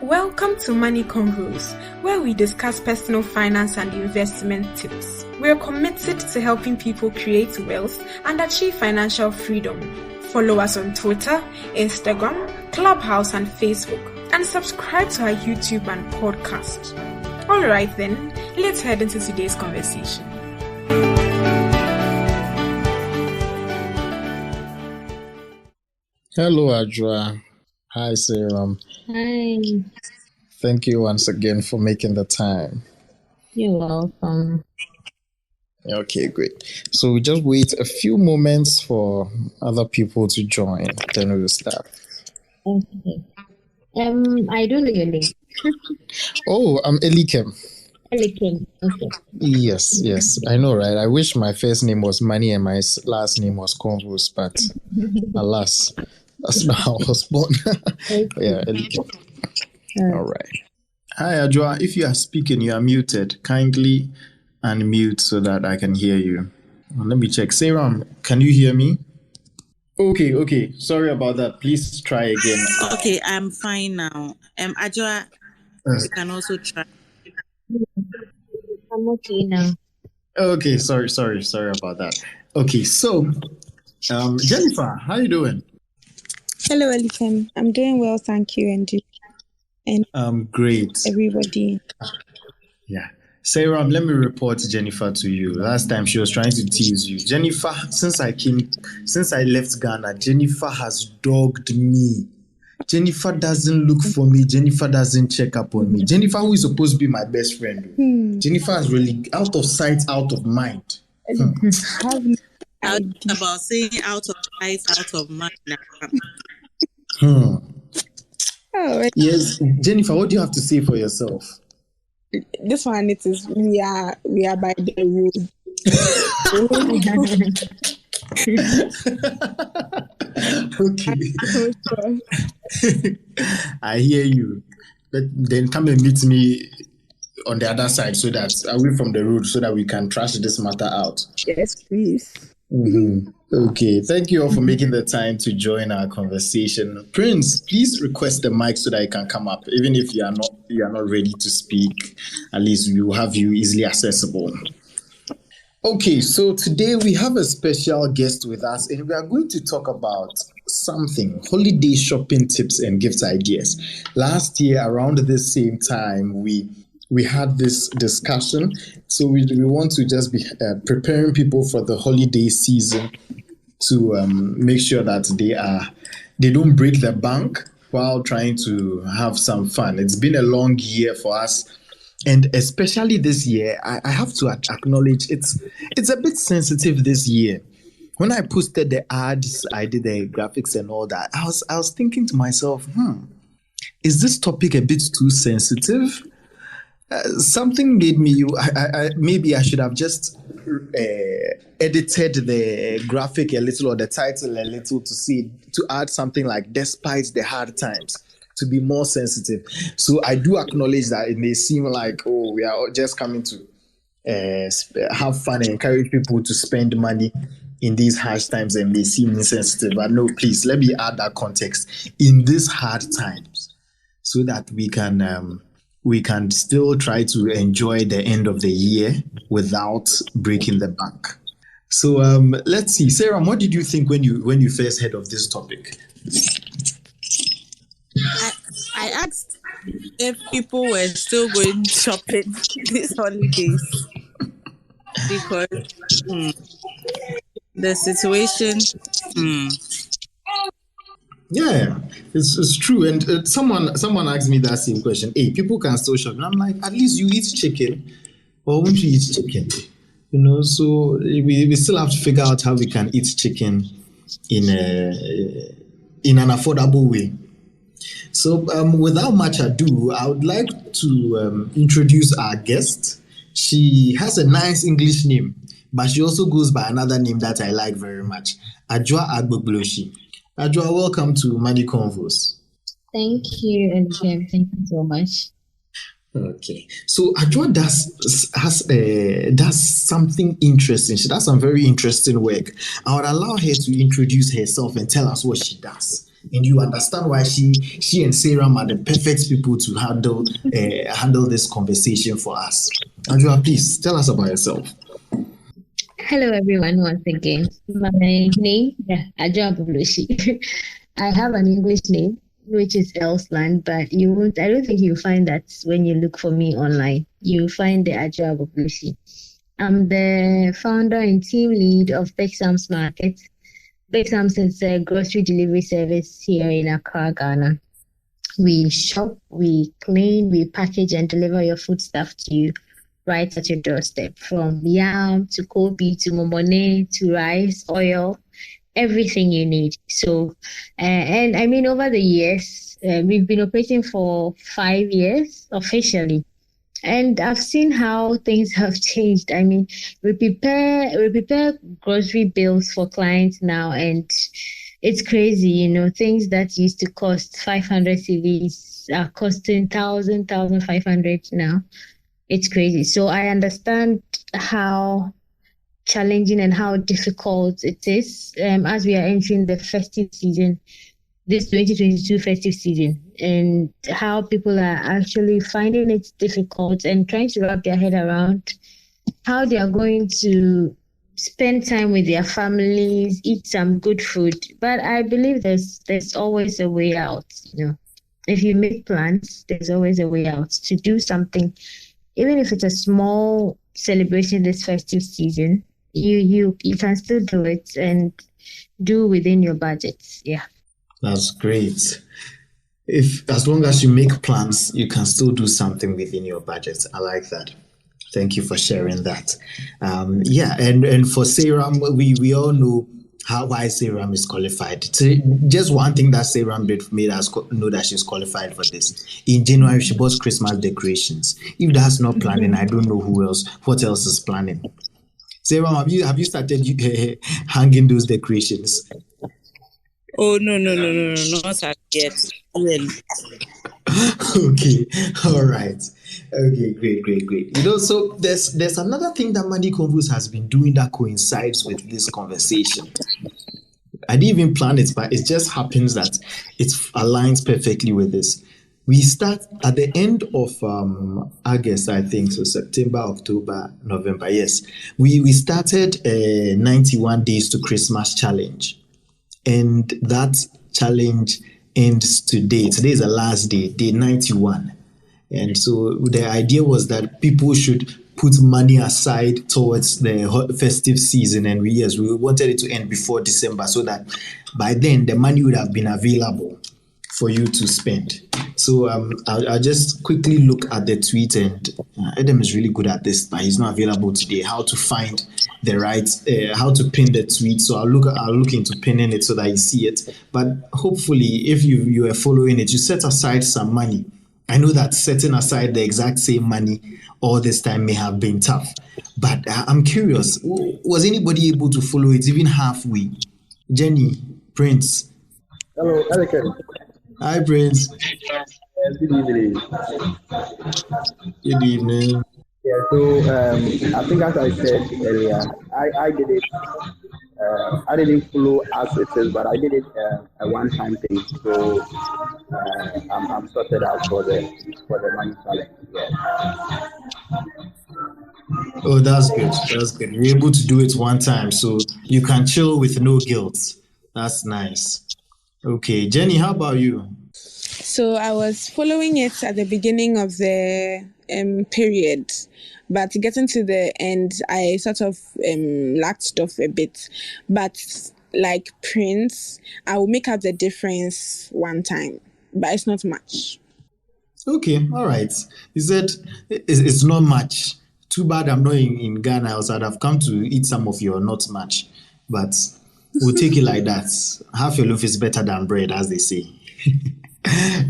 Welcome to Money Convos, where we discuss personal finance and investment tips. We're committed to helping people create wealth and achieve financial freedom. Follow us on Twitter, Instagram, Clubhouse, and Facebook, and subscribe to our YouTube and podcast. All right then, let's head into today's conversation. Hello, Adra. Hi, Sarah. Hi, Thank you once again for making the time. you're welcome. Okay, great. So we just wait a few moments for other people to join, then we'll start. Okay. I don't know your name. Oh, I'm Elikem. Elikin. Okay. Yes, I know, right? I wish my first name was Money and my last name was Convos, but alas, that's not how I was born. Yeah, Elikem. All right. Hi, Adjoa. If you are speaking, you are muted. Kindly unmute so that I can hear you. Let me check. Sarah, can you hear me? Okay. Sorry about that. Please try again. Okay, I'm fine now. Adjoa, you can also try. I'm okay now. Okay, sorry about that. Okay, so Jennifer, how you doing? Hello, Elikem. I'm doing well, thank you, and you and Great. everybody. Yeah. Sarah, let me report Jennifer to you. Last time she was trying to tease you. Jennifer, since I left Ghana, Jennifer has dogged me. Jennifer doesn't look for me. Jennifer doesn't check up on me. Jennifer, who is supposed to be my best friend. Jennifer is really out of sight, out of mind. Have I was about saying out of sight, out of mind now. oh, Yes, Jennifer, what do you have to say for yourself? this one it is we are by the rule. Okay. I hear you. But then come and meet me on the other side so that away from the road so that we can trash this matter out. Yes, please. Okay, thank you all for making the time to join our conversation. Prince, please request the mic so that you can come up. Even if you are not ready to speak, at least we will have you easily accessible. Okay, so today we have a special guest with us and we are going to talk about something, holiday shopping tips and gift ideas. Last year around this same time, we had this discussion. So we want to just be preparing people for the holiday season to make sure that they don't break the bank while trying to have some fun. It's been a long year for us. And especially this year, I have to acknowledge it's a bit sensitive this year. When I posted the ads, I did the graphics and all that, I was thinking to myself, is this topic a bit too sensitive? Something made me, maybe I should have just edited the graphic a little or the title a little to add something like despite the hard times, to be more sensitive. So I do acknowledge that it may seem like, we are just coming to have fun and encourage people to spend money in these harsh times and may seem insensitive. But no, please, let me add that context in these hard times so that we can still try to enjoy the end of the year without breaking the bank. So let's see. Sarah, what did you think when you first heard of this topic? I asked if people were still going shopping these holidays because the situation. Yeah, it's true. And someone asked me that same question. Hey, people can still shop. And I'm like, at least you eat chicken, or won't you eat chicken? So we still have to figure out how we can eat chicken in an affordable way. So without much ado, I would like to introduce our guest. She has a nice English name, but she also goes by another name that I like very much, Adjoa Agbogloshi. Adjoa, welcome to Money Convos. Thank you, Elikim. Thank you so much. Okay, so Adjoa does something interesting. She does some very interesting work. I would allow her to introduce herself and tell us what she does. and you understand why she and Sarah are the perfect people to handle this conversation for us. Andrea, please tell us about yourself. Hello, everyone, once again. My name is Ajua Bublushi. I have an English name, which is Elsland, but I don't think you'll find that when you look for me online. You'll find the Ajua Bublushi. I'm the founder and team lead of Big Sam's Market. Big Sam's is a grocery delivery service here in Accra, Ghana. We shop, we clean, we package and deliver your foodstuff to you right at your doorstep, from yam to kobe to momone to rice, oil, everything you need. So, and I mean, over the years, we've been operating for 5 years officially. And I've seen how things have changed. I mean, we prepare grocery bills for clients now, and it's crazy, things that used to cost 500 CVs are costing 1,500 now. It's crazy. So I understand how challenging and how difficult it is as we are entering the festive season, this 2022 festive season, and how people are actually finding it difficult and trying to wrap their head around how they are going to spend time with their families, eat some good food. But I believe there's always a way out. If you make plans, there's always a way out to do something, even if it's a small celebration this festive season. You can still do it and do within your budget. Yeah. That's great. As long as you make plans, you can still do something within your budget. I like that. Thank you for sharing that. And for Serum, we all know why Serum is qualified. So just one thing that Serum made us know that she's qualified for this. In January, she bought Christmas decorations. If that's not planning, I don't know what else is planning. Serum, have you started hanging those decorations? Oh, no, not as yet. Really. Okay, all right. Okay, great. So there's another thing that Money Convos has been doing that coincides with this conversation. I didn't even plan it, but it just happens that it aligns perfectly with this. We start at the end of August, I think, so September, October, November, yes. We started a 91 Days to Christmas challenge. And that challenge ends today. Today is the last day 91. And so the idea was that people should put money aside towards the festive season. And we wanted it to end before December so that by then the money would have been available for you to spend. So I'll just quickly look at the tweet, and Adam is really good at this, but he's not available today. How to find the right, how to pin the tweet. So I'll look into pinning it so that you see it. But hopefully, if you are following it, you set aside some money. I know that setting aside the exact same money all this time may have been tough, but I'm curious, was anybody able to follow it even halfway? Jenny, Prince. Hello, Eric. Hi, Prince. Good evening. Good evening. Yeah, so I think as I said earlier, I did it. I didn't follow as it is, but I did it a one-time thing. So I'm sorted out for the money challenge. Yeah. Oh, that's good. That's good. You're able to do it one time, so you can chill with no guilt. That's nice. Okay, Jenny, how about you? So I was following it at the beginning of the period, but getting to the end, I sort of lacked off a bit. But like Prince, I will make up the difference one time, but it's not much. Okay, all right. You said it's not much. Too bad I'm not in Ghana, else I'd have come to eat some of your not much. But we'll take it like that. Half a loaf is better than bread, as they say.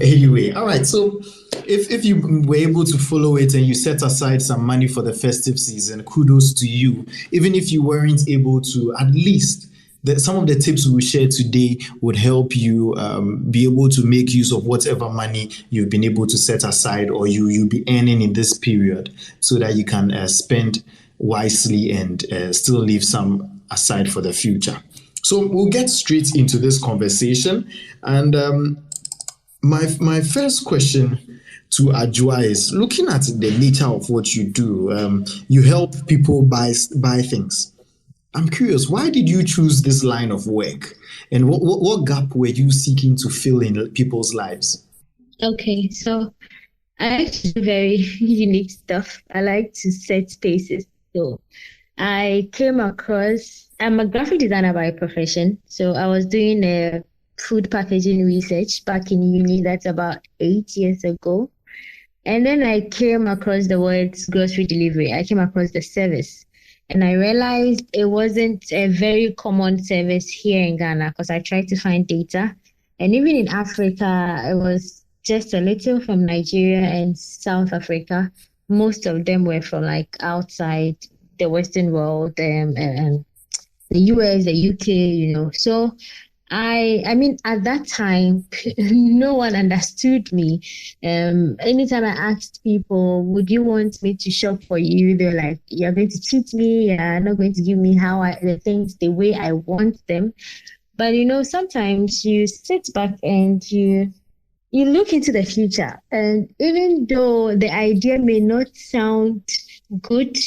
Anyway, all right. So if you were able to follow it and you set aside some money for the festive season, kudos to you. Even if you weren't able to, at least some of the tips we share today would help you be able to make use of whatever money you've been able to set aside or you'll be earning in this period so that you can spend wisely and still leave some aside for the future. So we'll get straight into this conversation. And my first question to Ajua is, looking at the nature of what you do, you help people buy things. I'm curious, why did you choose this line of work? And what gap were you seeking to fill in people's lives? Okay, so I like to do very unique stuff. I like to set spaces. So I came across, I'm a graphic designer by profession. So I was doing a food packaging research back in uni. That's about 8 years ago. And then I came across the words grocery delivery. I came across the service. And I realized it wasn't a very common service here in Ghana because I tried to find data. And even in Africa, it was just a little from Nigeria and South Africa. Most of them were from like outside the Western world, the US, the UK, So I mean, at that time, no one understood me. Anytime I asked people, would you want me to shop for you? They're like, you're going to cheat me. You're not going to give me the things the way I want them. But, sometimes you sit back and you look into the future. And even though the idea may not sound good,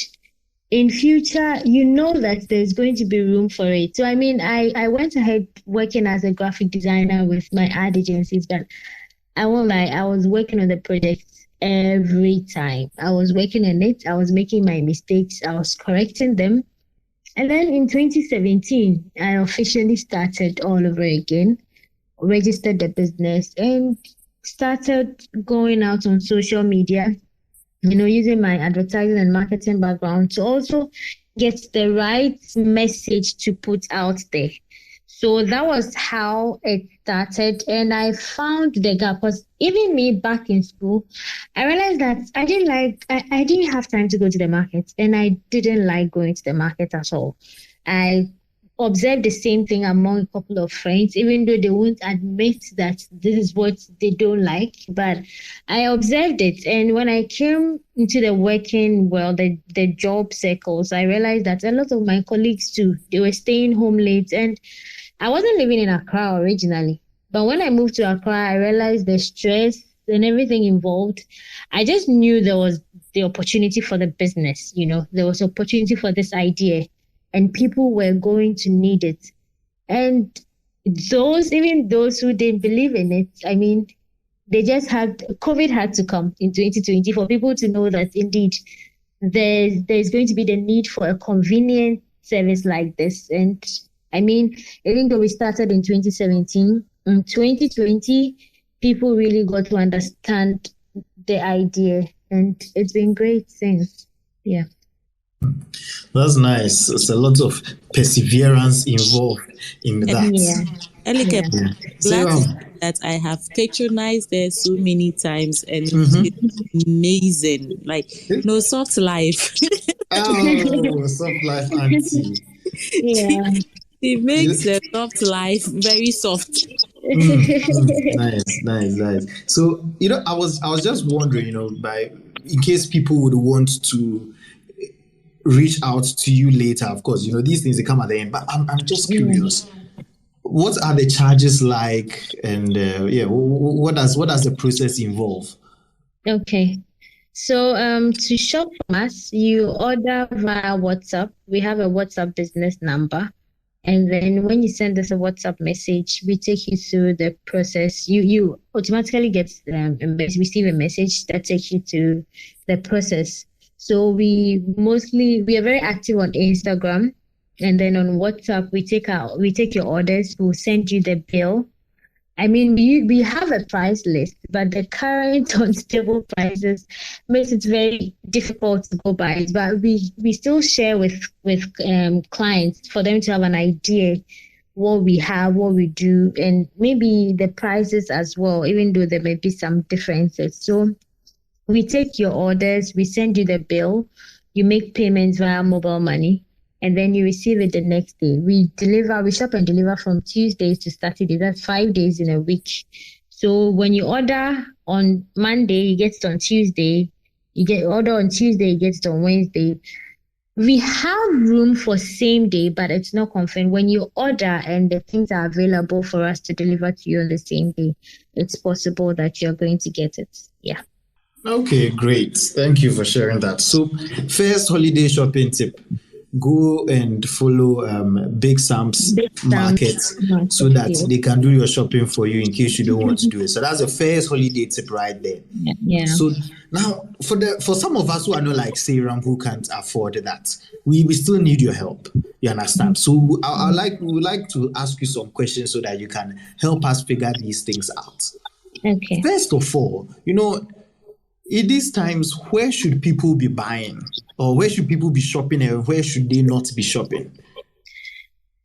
in future, that there's going to be room for it. So, I mean, I went ahead working as a graphic designer with my ad agencies, but I won't lie, I was working on the project every time. I was working on it. I was making my mistakes. I was correcting them. And then in 2017, I officially started all over again, registered the business, and started going out on social media, using my advertising and marketing background to also get the right message to put out there. So that was how it started. And I found the gap because even me back in school, I realized that I didn't have time to go to the market, and I didn't like going to the market at all. I observed the same thing among a couple of friends, even though they won't admit that this is what they don't like. But I observed it. And when I came into the working world, the job circles, I realized that a lot of my colleagues too, they were staying home late. And I wasn't living in Accra originally. But when I moved to Accra, I realized the stress and everything involved. I just knew there was the opportunity for the business, there was opportunity for this idea. And people were going to need it. And even those who didn't believe in it, I mean, COVID had to come in 2020 for people to know that indeed there's going to be the need for a convenient service like this. And I mean, even though we started in 2017, in 2020, people really got to understand the idea, and it's been great since. Yeah. That's nice. There's a lot of perseverance involved in that. Yeah. Elike, glad that I have patronized there so many times, and it's amazing. Like, no soft life. Oh, soft life auntie. Yeah. She makes the soft life very soft. Nice. So, I was just wondering, in case people would want to reach out to you later, of course, these things, they come at the end, but I'm just curious. What are the charges like, and what does the process involve? Okay. So to shop from us, you order via WhatsApp. We have a WhatsApp business number. And then when you send us a WhatsApp message, we take you through the process. You automatically receive a message that takes you to the process. So we are very active on Instagram, and then on WhatsApp we take your orders. We'll send you the bill. I mean, we have a price list, but the current unstable prices makes it very difficult to go by it. But we still share with clients for them to have an idea what we have, what we do, and maybe the prices as well, even though there may be some differences. So we take your orders, we send you the bill, you make payments via mobile money, and then you receive it the next day. We shop and deliver from Tuesdays to Saturdays. That's 5 days in a week. So when you order on Monday, you get it on Tuesday. Order on Tuesday, you get it on Wednesday. We have room for same day, but it's not confirmed. When you order and the things are available for us to deliver to you on the same day, it's possible that you're going to get it. Yeah. Okay, great. Thank you for sharing that. So, first holiday shopping tip: go and follow Big Sam's market so that they can do your shopping for you in case you don't want to do it. So that's the first holiday tip right there. Yeah. So now for some of us who are not like Sayram who can't afford that, we still need your help. You understand? So we would like to ask you some questions so that you can help us figure these things out. Okay. First of all, in these times, where should people be buying? Or where should people be shopping and where should they not be shopping?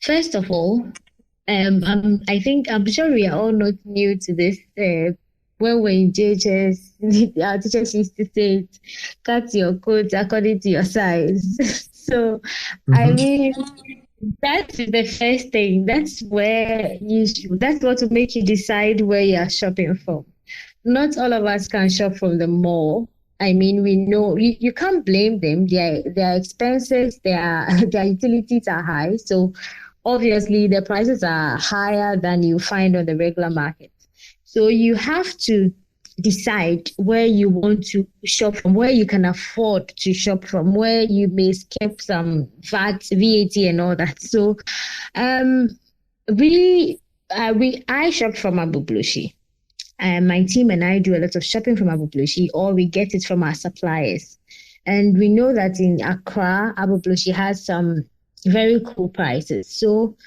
First of all, I think I'm sure we are all not new to this. When we're in JHS, our teachers used to say, cut your coat according to your size. So, I mean, that's the first thing. That's what will make you decide where you are shopping from. Not all of us can shop from the mall. I mean, we know you can't blame them. Their expenses, their utilities are high. So obviously the prices are higher than you find on the regular market. So you have to decide where you want to shop from, where you can afford to shop from, where you may skip some VAT and all that. So I shop from Abublushi. My team and I do a lot of shopping from Abublushi, or we get it from our suppliers. And we know that in Accra, Abublushi has some very cool prices. So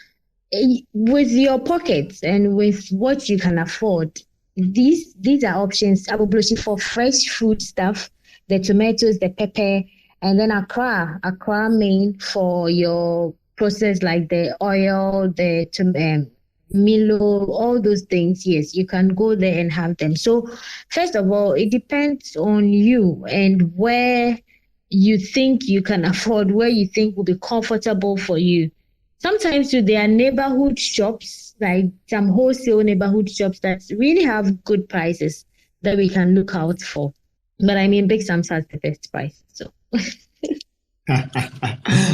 with your pockets and with what you can afford, these are options. Abublushi for fresh food stuff, the tomatoes, the pepper, and then Accra main for your process like the oil, the Milo, all those things. Yes, you can go there and have them. So first of all, it depends on you and where you think you can afford, where you think will be comfortable for you. Sometimes there are neighborhood shops, like some wholesale neighborhood shops that really have good prices that we can look out for. But I mean, Big Sam's has the best price. So.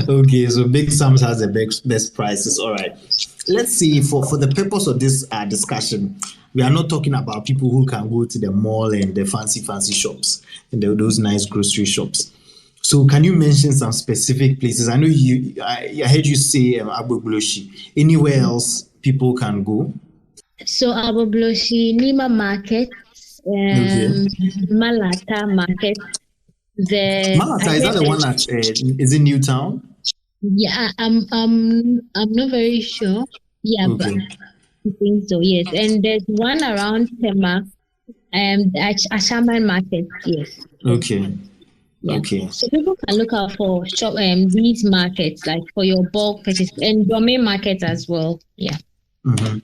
Okay, so Big Sam's has the best prices. All right. Let's see, for the purpose of this discussion, we are not talking about people who can go to the mall and the fancy shops and those nice grocery shops. So can you mention some specific places? I know I heard you say Abublushi. Anywhere else people can go? So Abublushi, Nima Market, Malata Market. Malata, is that the one that is in Newtown? Yeah, I'm not very sure. Yeah, okay. But I think so. Yes, and there's one around Tema, Ashaman Market. Yes. Okay. Yeah. Okay. So people can look out for these markets, like for your bulk purchase, and your main market as well. Yeah. Mm-hmm.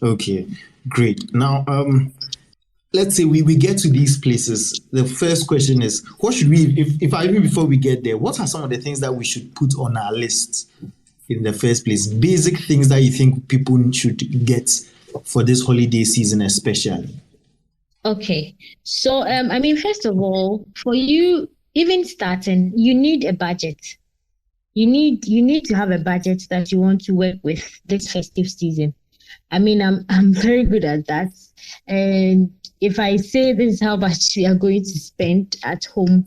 Okay, great. Now, let's say we get to these places. The first question is, what should we, even before we get there, what are some of the things that we should put on our list in the first place? Basic things that you think people should get for this holiday season, especially. Okay. So, I mean, first of all, for you, even starting, you need a budget. You need to have a budget that you want to work with this festive season. I mean, I'm very good at that. And if I say this is how much we are going to spend at home,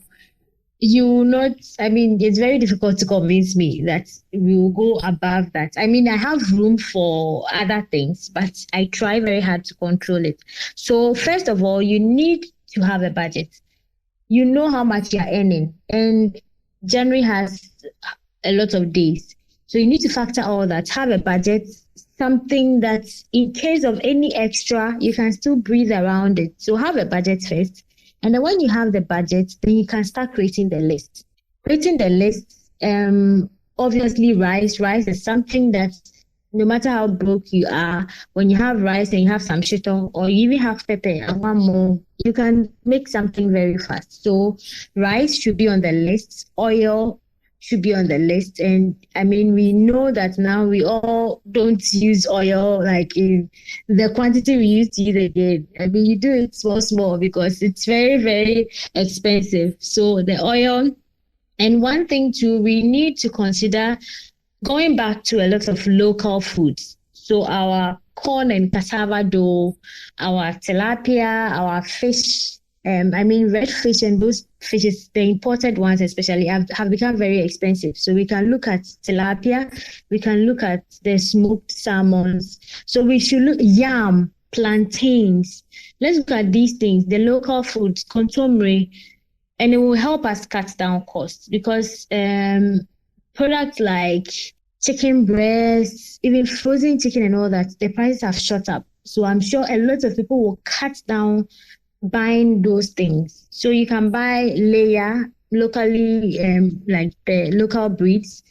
it's very difficult to convince me that we will go above that. I mean, I have room for other things, but I try very hard to control it. So first of all, you need to have a budget. You know how much you're earning, and January has a lot of days. So you need to factor all that, have a budget, something that in case of any extra, you can still breathe around it. So have a budget first. And then when you have the budget, then you can start creating the list. Creating the list, obviously rice is something that no matter how broke you are, when you have rice and you have some shito, or you even have pepper and one more, you can make something very fast. So rice should be on the list. Oil should be on the list. And I mean, we know that now we all don't use oil like in the quantity we used to use again. I mean, you do it small because it's very, very expensive. So the oil And one thing too, we need to consider going back to a lot of local foods. So our corn and cassava dough, our tilapia, our fish, red fish and those fishes, the imported ones especially, have become very expensive. So we can look at tilapia, we can look at the smoked salmons. So we should look yam, plantains. Let's look at these things, the local foods, consomme, and it will help us cut down costs because products like chicken breasts, even frozen chicken and all that, the prices have shot up. So I'm sure a lot of people will cut down buying those things. So you can buy layer locally, like the local breeds.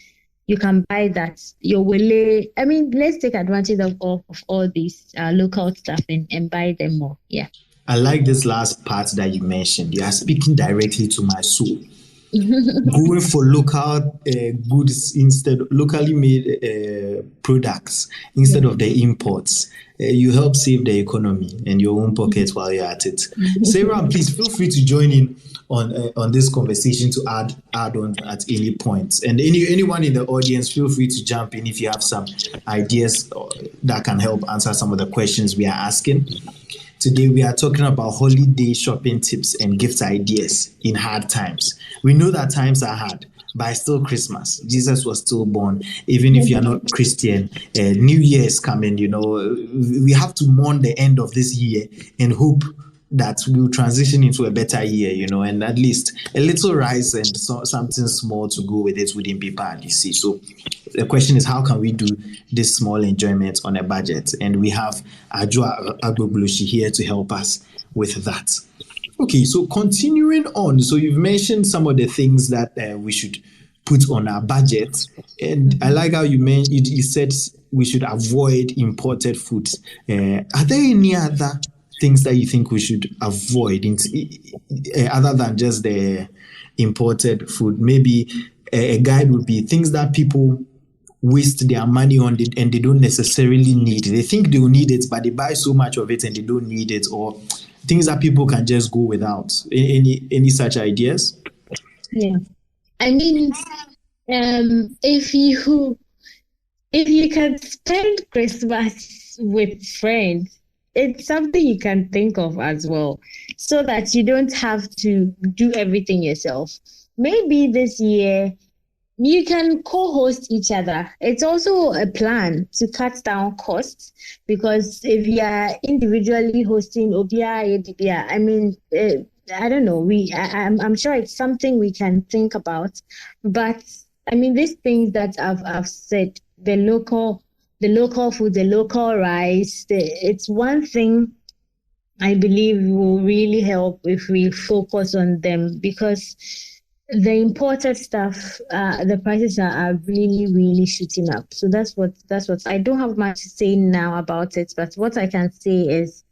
You can buy that. Your wele. Let's take advantage of all these local stuff and buy them more. Yeah. I like this last part that you mentioned. You are speaking directly to my soul. Going for local goods instead, locally made products instead of the imports. You help save the economy and your own pocket while you're at it. Sarah, please feel free to join in on this conversation to add on at any point. And anyone in the audience, feel free to jump in if you have some ideas that can help answer some of the questions we are asking. Today, we are talking about holiday shopping tips and gift ideas in hard times. We know that times are hard, but it's still Christmas. Jesus was still born. Even if you're not Christian, New Year is coming, we have to mourn the end of this year and hope that we'll transition into a better year, and at least a little rice and something small to go with it wouldn't be bad, you see. So the question is, how can we do this small enjoyment on a budget? And we have Ajua Agboblushi here to help us with that. Okay, so continuing on. So you've mentioned some of the things that we should put on our budget. And I like how you said we should avoid imported foods. Are there any other things that you think we should avoid other than just the imported food? Maybe a guide would be things that people waste their money on and they don't necessarily need. They think they'll need it, but they buy so much of it and they don't need it, or things that people can just go without. Any such ideas? Yeah. If you can spend Christmas with friends, it's something you can think of as well, so that you don't have to do everything yourself. Maybe this year you can co-host each other. It's also a plan to cut down costs, because if you are individually hosting Obia, I don't know. I'm sure it's something we can think about. But these things that I've said, the local food, the local rice, it's one thing I believe will really help if we focus on them, because the imported stuff, the prices are really, really shooting up. So that's what I don't have much to say now about it, but what I can say is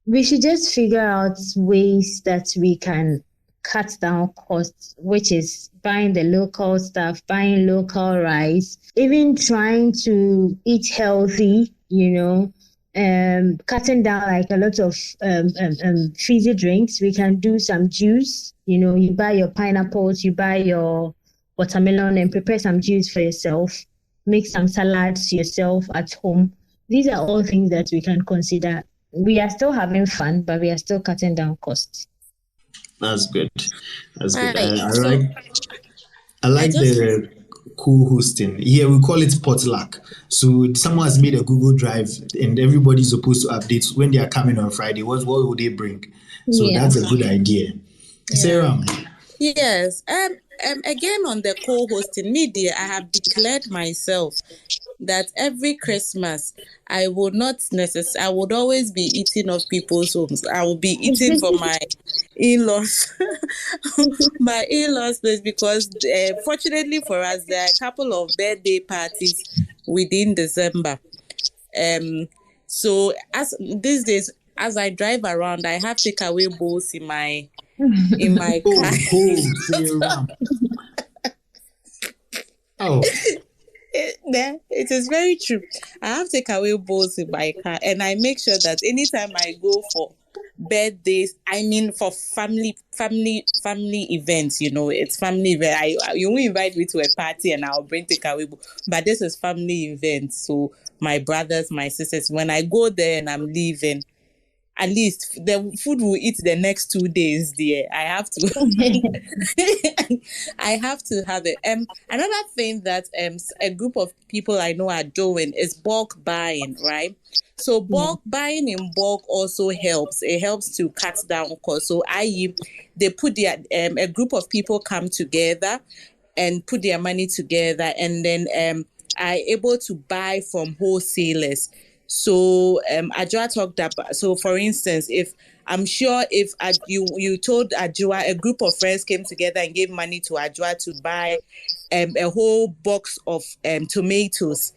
we should just figure out ways that we can cut down costs, which is buying the local stuff, buying local rice, even trying to eat healthy, cutting down like a lot of fizzy drinks. We can do some juice. You buy your pineapples, you buy your watermelon and prepare some juice for yourself. Make some salads yourself at home. These are all things that we can consider. We are still having fun, but we are still cutting down costs. That's good. That's good. Right. I like the co-hosting. Here we call it potluck. So someone has made a Google Drive and everybody's supposed to update when they are coming on Friday. What would they bring? So that's a good idea. Yeah. Sarah. Yes. Again on the co-hosting media, I have declared myself that every Christmas I would always be eating off people's homes. I will be eating for my in-laws, my in-laws place, because fortunately for us, there are a couple of birthday parties within December. So as these days, as I drive around, I have takeaway bowls in my car. Oh. It is very true. I have takeaway bowls in my car, and I make sure that anytime I go for birthdays. I mean, for family events, it's family event. You won't invite me to a party and I'll bring takeaway, but this is family event. So my brothers, my sisters, when I go there and I'm leaving, at least the food will eat the next 2 days there. I have to I have to have it. Another thing that a group of people I know are doing is bulk buying, right? So bulk buying in bulk also helps. It helps to cut down costs. So they put a group of people come together and put their money together, and then are able to buy from wholesalers. So Ajua talked about, so for instance, if you told Ajua, a group of friends came together and gave money to Ajua to buy a whole box of tomatoes,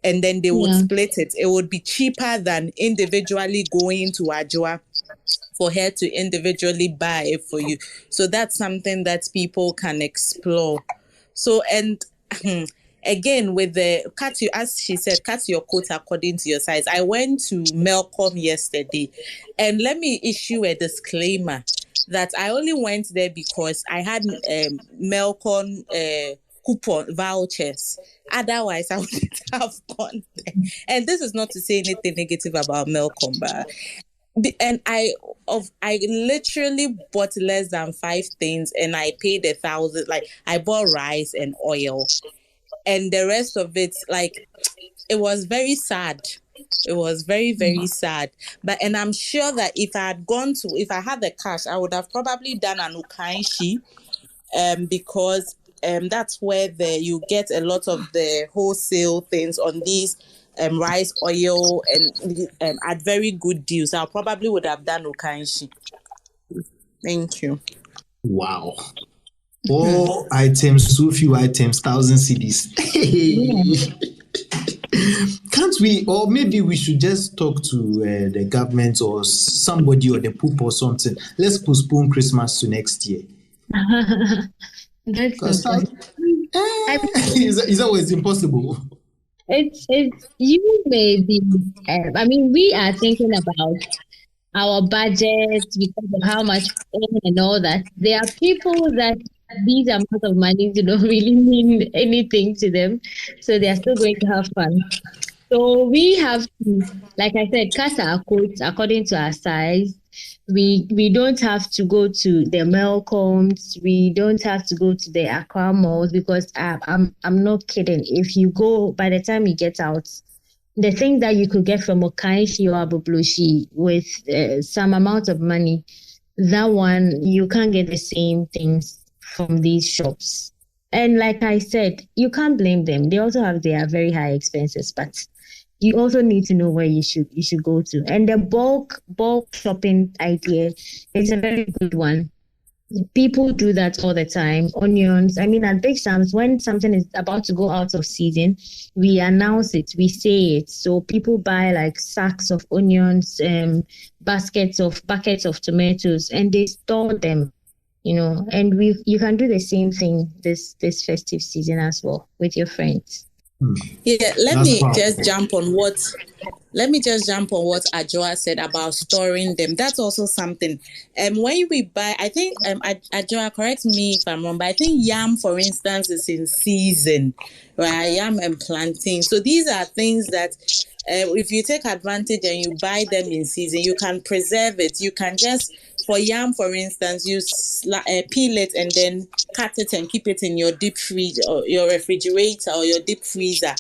and then they would split it. It would be cheaper than individually going to Ajua for her to individually buy it for you. So that's something that people can explore. So, and again, with the as she said, cut your coat according to your size. I went to Melcom yesterday, and let me issue a disclaimer that I only went there because I had Melcom coupon vouchers. Otherwise, I wouldn't have gone there. And this is not to say anything negative about Melcom, but and I literally bought less than 5 things, and I paid 1,000. Like, I bought rice and oil, and the rest of it, like, it was very sad. It was very, very sad. And I'm sure that if I had the cash, I would have probably done an ukanshi, because that's where you get a lot of the wholesale things on these rice, oil, and at very good deals. I probably would have done ukanshi. Thank you. Wow. All items, so few items, 1,000 CDs. Can't we, or maybe we should just talk to the government or somebody or the Pope or something. Let's postpone Christmas to next year. That's so it's always impossible. It's you may be. I mean, we are thinking about our budget because of how much and all that. There are people that these amounts of money do not really mean anything to them, so they are still going to have fun. So we have to, like I said, cut our coats according to our size. We don't have to go to the Melcoms. We don't have to go to the Aqua malls, because I'm not kidding. If you go, by the time you get out, the thing that you could get from Okaishi or Abublushi with some amount of money, that one, you can't get the same things from these shops. And like I said, you can't blame them. They also have their very high expenses, but you also need to know where you should go to. And the bulk shopping idea is a very good one. People do that all the time. Onions. I mean, at Big Sam's, when something is about to go out of season, we announce it, we say it. So people buy like sacks of onions, buckets of tomatoes, and they store them. And you can do the same thing this festive season as well with your friends. Yeah, let me just jump on what Ajua said about storing them. That's also something. When we buy, I think Ajua, correct me if I'm wrong, but I think yam, for instance, is in season, right? Yam and plantain. So these are things that if you take advantage and you buy them in season, you can preserve it. You can just, for yam, for instance, you peel it and then cut it and keep it in your deep freeze or your refrigerator or your deep freezer.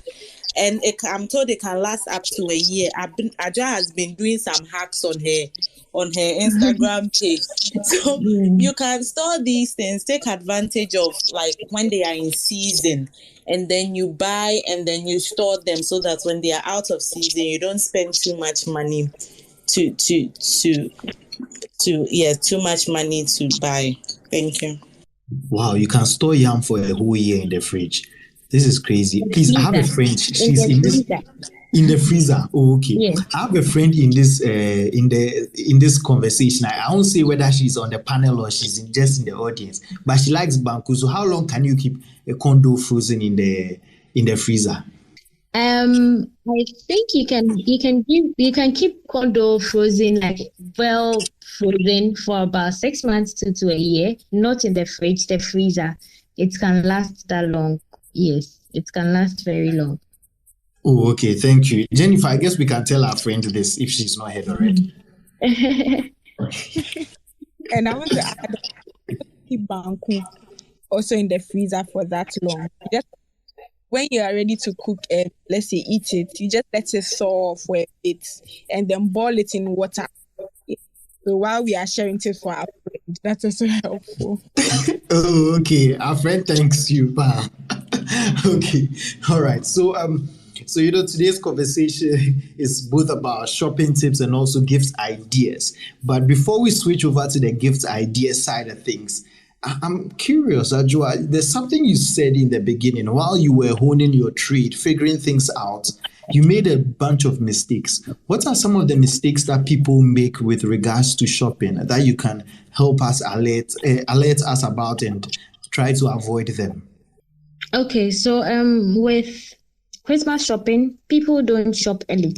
And I'm told it can last up to a year. Ajua has been doing some hacks on her Instagram page. So you can store these things, take advantage of like when they are in season, and then you buy and then you store them so that when they are out of season, you don't spend too much money to buy. Thank you. Wow, you can store yam for a whole year in the fridge. This is crazy. Please, I have a friend. She's in the freezer. Oh, okay. Yeah. I have a friend in this conversation. I won't say whether she's on the panel or she's just in the audience, but she likes banku. So how long can you keep a condo frozen in the freezer? I think you can keep condo frozen, like well frozen, for about 6 months to a year, not in the fridge, the freezer. It can last that long. Yes, it can last very long. Oh, okay. Thank you. Jennifer, I guess we can tell our friend this if she's not heard already. And I want to add, keep banku also in the freezer for that long. Just when you are ready to cook it, let's say eat it, you just let it thaw for a bit and then boil it in water. So while we are sharing it for our friend, that's also helpful. Oh, okay. Our friend thanks you, pa. Okay. All right. So today's conversation is both about shopping tips and also gift ideas. But before we switch over to the gift idea side of things, I'm curious, Ajua, there's something you said in the beginning while you were honing your trade, figuring things out. You made a bunch of mistakes. What are some of the mistakes that people make with regards to shopping that you can help us alert us about and try to avoid them? Okay, so with Christmas shopping, people don't shop early.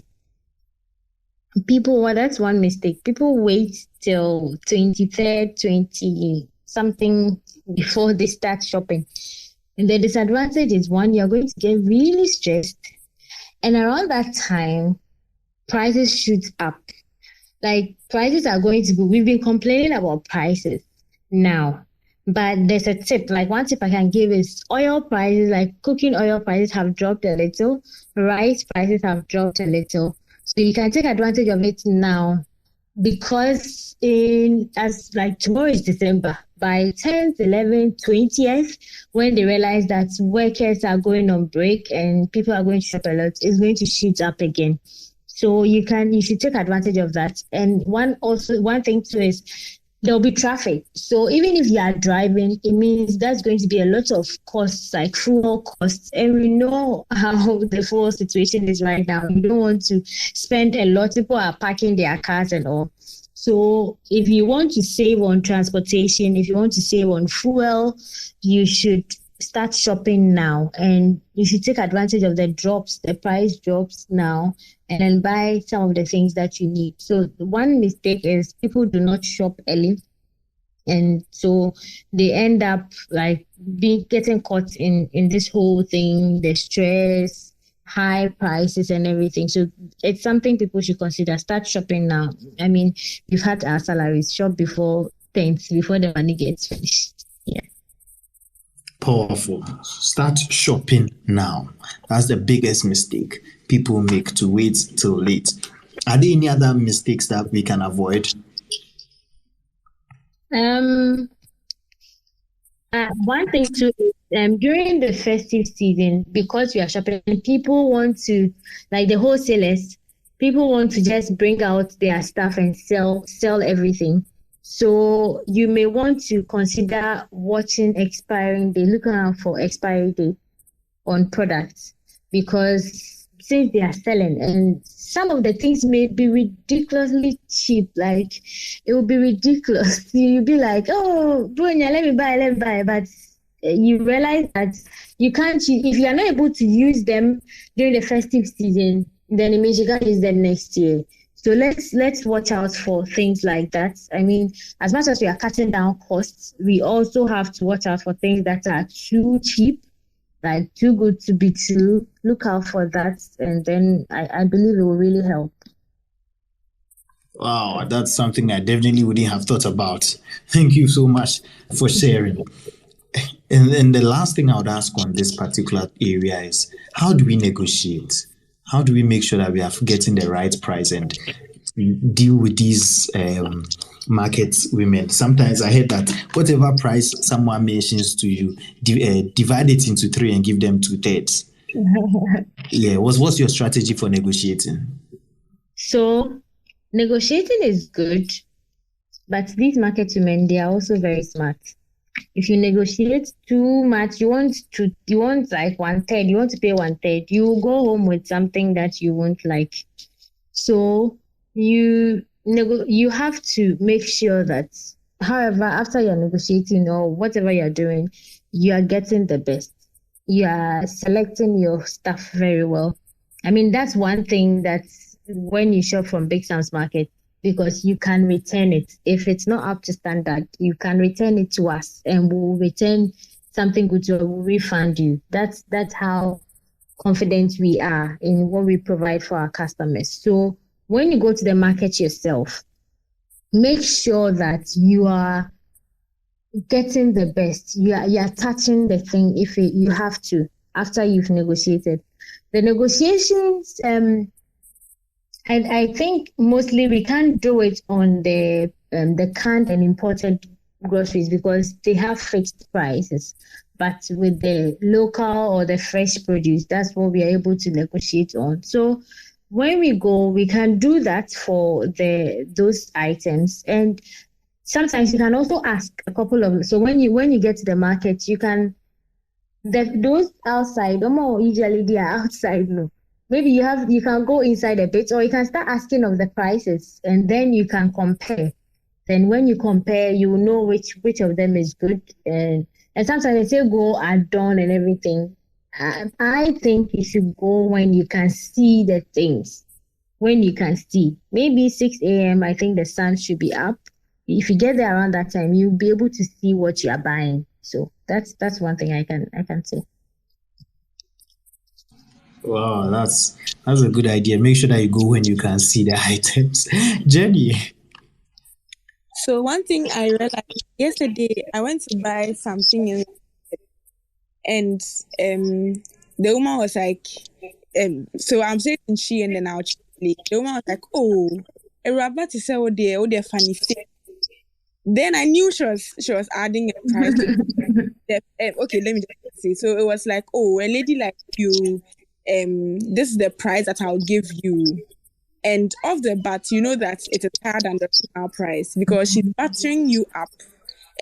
That's one mistake. People wait till 23rd, 20 something before they start shopping. And the disadvantage is, one, you're going to get really stressed. And around that time, prices shoot up. Like, prices are going to go. We've been complaining about prices now. But there's a tip. Like, one tip I can give is oil prices, like cooking oil prices have dropped a little. Rice prices have dropped a little. So you can take advantage of it now, because as like tomorrow is December, by 10th, 11th, 20th, when they realize that workers are going on break and people are going to shop a lot, it's going to shoot up again. So you should take advantage of that. And one thing too is there'll be traffic. So even if you are driving, it means that's going to be a lot of costs, like fuel costs. And we know how the fuel situation is right now. You don't want to spend a lot. People are parking their cars and all. So if you want to save on transportation, if you want to save on fuel, you should start shopping now. And you should take advantage of the price drops now, and then buy some of the things that you need. So one mistake is people do not shop early. And so they end up like getting caught in this whole thing, the stress, high prices and everything. So it's something people should consider. Start shopping now. I mean, we've had our salaries, shop before 10th, before the money gets finished. Yeah. Powerful. Start shopping now. That's the biggest mistake people make, to wait till late. Are there any other mistakes that we can avoid? One thing too is during the festive season, because we are shopping, people want to, like the wholesalers, people want to just bring out their stuff and sell everything. So you may want to consider watching expiring day, looking out for expiry date on products, because since they are selling, and some of the things may be ridiculously cheap, like it will be ridiculous. You'll be like, oh, Brunya, let me buy. But you realize that you can't, if you are not able to use them during the festive season, then it means you can't use them next year. So let's watch out for things like that. I mean, as much as we are cutting down costs, we also have to watch out for things that are too cheap, like too good to be true. Look out for that, and then I believe it will really help. Wow, that's something I definitely wouldn't have thought about. Thank you so much for sharing. And the last thing I would ask on this particular area is, how do we negotiate? How do we make sure that we are getting the right price and deal with these market women? Sometimes I heard that whatever price someone mentions to you, divide it into 3 and give them 2/3. Yeah, what's your strategy for negotiating? So negotiating is good, but these market women, they are also very smart. If you negotiate too much, you want like 1/3, you want to pay 1/3, you go home with something that you won't like. So you have to make sure that, however, after you're negotiating or whatever you're doing, you are getting the best. You are selecting your stuff very well. I mean, that's one thing that's when you shop from Big Sam's Market, because you can return it. If it's not up to standard, you can return it to us and we'll return something good to you, we'll refund you. That's how confident we are in what we provide for our customers. So when you go to the market yourself, make sure that you are getting the best. You are touching the thing if you have to after you've negotiated. The negotiations, I think mostly we can't do it on the canned and imported groceries because they have fixed prices. But with the local or the fresh produce, that's what we are able to negotiate on. So when we go, we can do that for those items. And sometimes you can also ask a couple of. So when you get to the market, you can. Those outside, usually they are outside. No, maybe you can go inside a bit, or you can start asking of the prices, and then you can compare. Then when you compare, you will know which of them is good. And sometimes they say go at dawn and everything. I think you should go when you can see the things. When you can see, maybe 6 a.m. I think the sun should be up. If you get there around that time, you'll be able to see what you are buying. So that's one thing I can say. Wow, that's a good idea. Make sure that you go when you can see the items. Jenny. So one thing I realized yesterday, I went to buy something and the woman was like, so I'm saying she and then I'll the woman was like, oh, a rabbit is oh dear funny thing. Then I knew she was adding a price. Okay, let me just say. So it was like, oh, a lady like you, this is the price that I'll give you. And off the bat, you know that it is higher than the final price because she's battering you up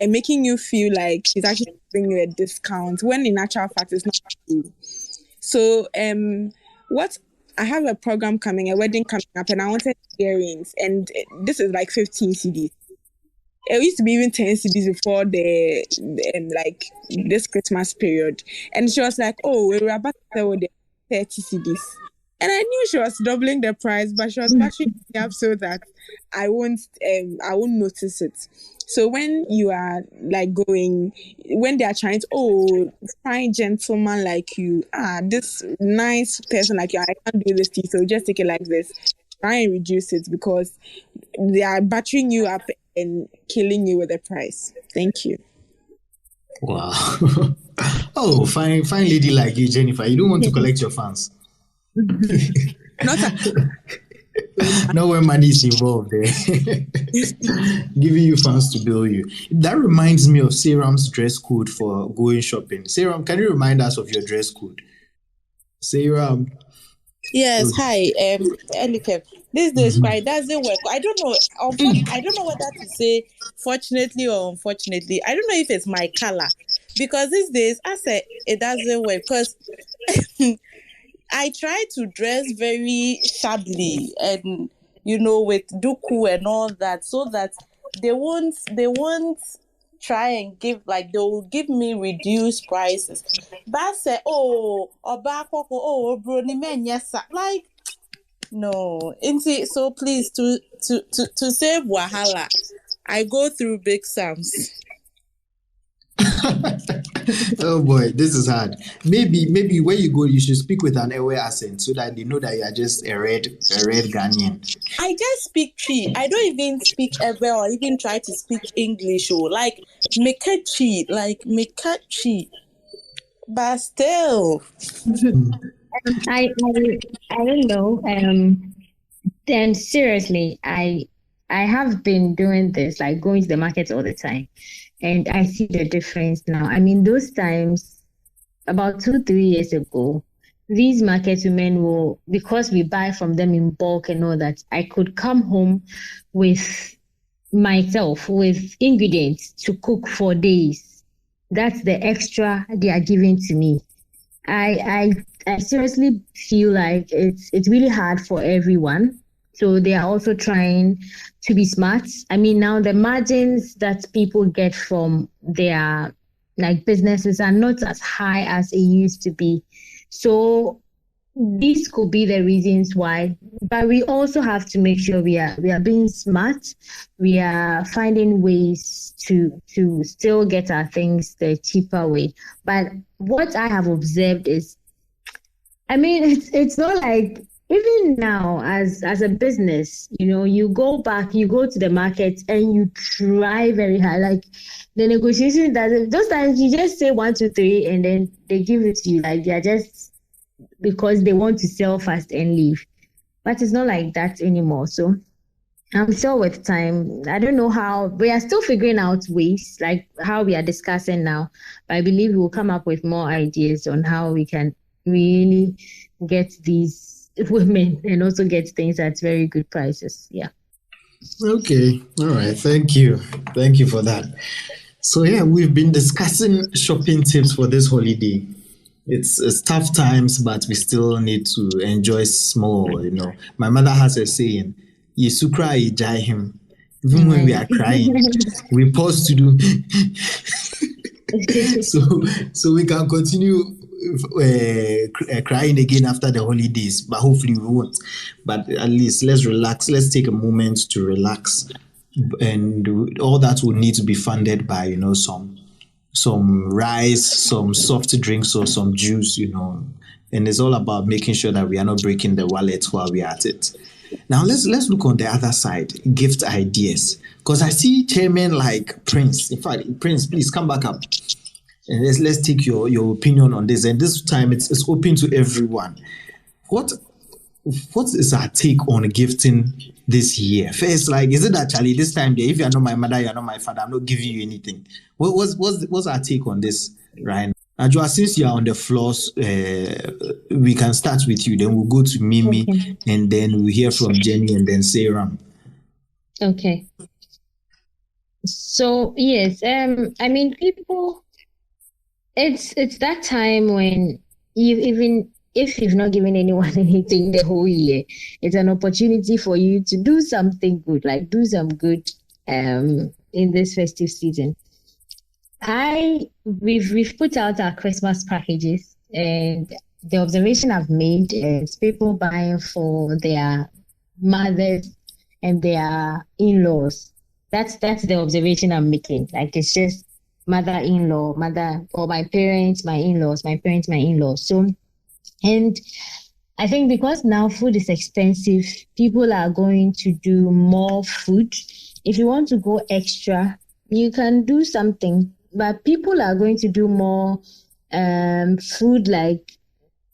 and making you feel like she's actually giving you a discount when in actual fact it's not true. So what I have a program coming, a wedding coming up, and I wanted earrings, and this is like 15 CDs. It used to be even 10 CDs before the like this Christmas period. And she was like, oh, we're about to sell the 30 CDs. And I knew she was doubling the price, but she was bashing me up so that I won't notice it. So when you are like going, when they are trying to, fine gentleman like you, this nice person like you, I can't do this to you, so just take it like this. Try and reduce it because they are battering you up and killing you with the price. Thank you. Wow. Oh, fine lady like you, Jennifer. You don't want to collect your funds. Not when money is involved. Giving you funds to bill you. That reminds me of Saram's dress code for going shopping. Saram, can you remind us of your dress code? Saram. Yes, hi, Elike. This day it doesn't work. I don't know. I don't know whether to say fortunately or unfortunately. I don't know if it's my color because these days I say it doesn't work because I try to dress very shabbily and with duku and all that so that they won't try and give they will give me reduced prices. But I say, bro, yes, like no. So please to save wahala, I go through Big Sam's. Oh boy, this is hard. Maybe when you go, you should speak with an Ewe accent so that they know that you are just a red Ghanaian. I just speak Chi. I don't even speak Ewe or even try to speak English or like make a Chi. But still, I don't know. Then seriously, I have been doing this, like going to the market all the time. And I see the difference now. I mean, those times, about 2-3 years ago, these market women will, because we buy from them in bulk and all that, I could come home with myself, with ingredients to cook for days. That's the extra they are giving to me. I seriously feel like it's really hard for everyone. So they are also trying to be smart. I mean, now the margins that people get from their like businesses are not as high as it used to be. So these could be the reasons why, but we also have to make sure we are being smart. We are finding ways to still get our things the cheaper way. But what I have observed is, I mean, it's not like even now as a business, you go to the market and you try very hard. Like the negotiation that those times you just say 1, 2, 3, and then they give it to you. Like they are just because they want to sell fast and leave. But it's not like that anymore. So I'm sure with time, I don't know how, we are still figuring out ways, like how we are discussing now. But I believe we'll come up with more ideas on how we can really get these women and also get things at very good prices. Yeah. Okay. All right. Thank you. Thank you for that. So yeah, we've been discussing shopping tips for this holiday. It's tough times, but we still need to enjoy small, My mother has a saying, Yesu cry, jai him. Even when we are crying, we pause to do so we can continue crying again after the holidays, but hopefully we won't. But at least let's relax. Let's take a moment to relax, and all that will need to be funded by some rice, some soft drinks, or some juice, And it's all about making sure that we are not breaking the wallet while we are at it. Now let's look on the other side, gift ideas, because I see chairmen like Prince. In fact, Prince, please come back up. And let's take your opinion on this. And this time it's open to everyone. What is our take on gifting this year? First, like, is it that, Charlie, this time, if you are not my mother, you are not my father, I'm not giving you anything? What's our take on this, right? Ajua, since you are on the floors, we can start with you. Then we'll go to Mimi, okay. And then we'll hear from Jenny, and then Sarah. Okay. So yes, I mean, people, it's that time when even if you've not given anyone anything the whole year, it's an opportunity for you to do something good, like do some good in this festive season. We've put out our Christmas packages, and the observation I've made is people buying for their mothers and their in-laws. That's the observation I'm making. Like it's just mother-in-law, or my parents, my in-laws, my parents, my in-laws. So, and I think because now food is expensive, people are going to do more food. If you want to go extra, you can do something, but people are going to do more food, like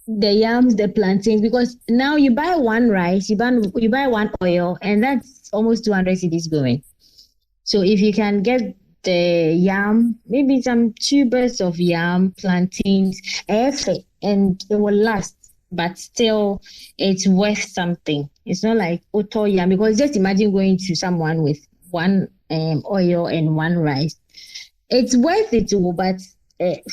the yams, the plantains, because now you buy one rice, you buy one oil, and that's almost 200 cedis going. So if you can get the yam, maybe some tubers of yam, plantains, and it will last, but still it's worth something. It's not like auto yam, because just imagine going to someone with one oil and one rice. It's worth it too, but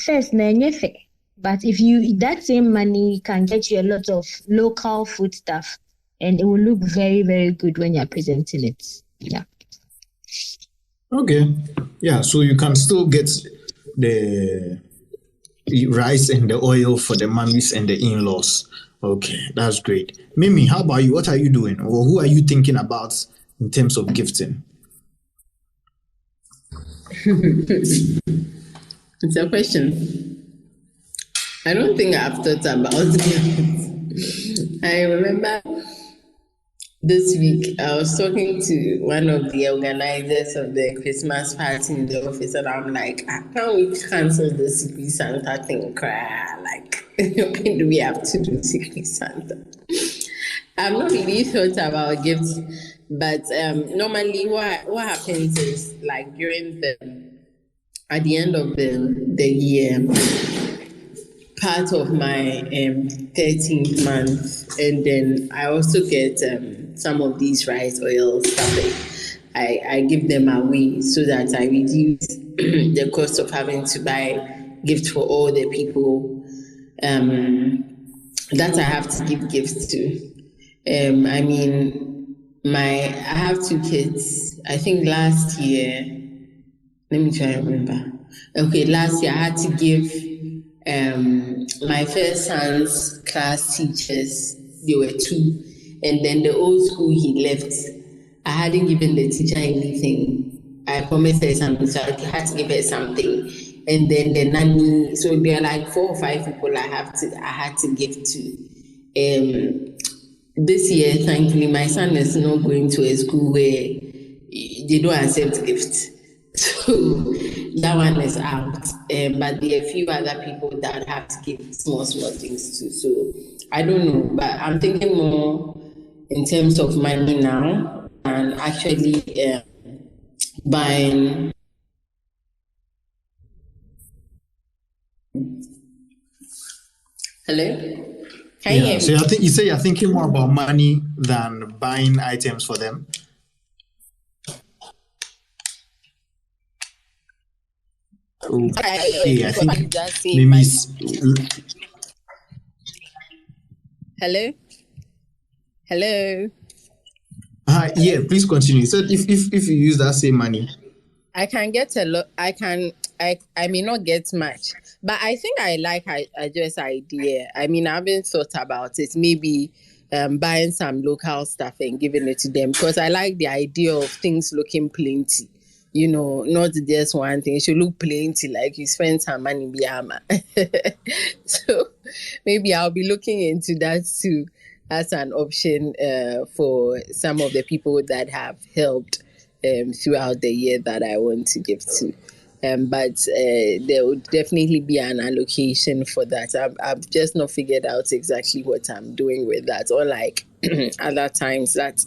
first, but if that same money can get you a lot of local food stuff, and it will look very, very good when you're presenting it. Yeah. Okay. Yeah, so you can still get the rice and the oil for the mummies and the in-laws. Okay, that's great. Mimi, how about you? What are you doing? Or who are you thinking about in terms of gifting? It's a question. I don't think I've thought about it. I remember this week I was talking to one of the organizers of the Christmas party in the office, and I'm like, can't we cancel the Secret Santa thing? Like, when do we have to do Secret Santa? I've not really thought about gifts, but normally what happens is, like, at the end of the year, part of my 13th month, and then I also get some of these rice oil stuff. I give them away so that I reduce the cost of having to buy gifts for all the people that I have to give gifts to. I mean, I have 2 kids. I think last year, let me try and remember. Okay, last year I had to give My first son's class teachers, they were two, and then the old school he left. I hadn't given the teacher anything. I promised her something, so I had to give her something. And then the nanny, so there are like 4 or 5 people I had to give to. This year, thankfully, my son is not going to a school where they don't accept gifts. So that one is out. But there are a few other people that have to give small things to. So I don't know, but I'm thinking more in terms of money now and actually buying. Hello? Can you hear me? So you say you're thinking more about money than buying items for them? Okay, I think maybe. Hello? Yeah, please continue. So if you use that same money, I can get a lot. I may not get much, but I think I like Ajo's idea. I mean, I haven't thought about it. Maybe buying some local stuff and giving it to them, because I like the idea of things looking plenty. You know, not just one thing. It should look plenty, like you spend some money biyama. So maybe I'll be looking into that too as an option for some of the people that have helped throughout the year that I want to give to. But there would definitely be an allocation for that. I've just not figured out exactly what I'm doing with that. Unlike other times that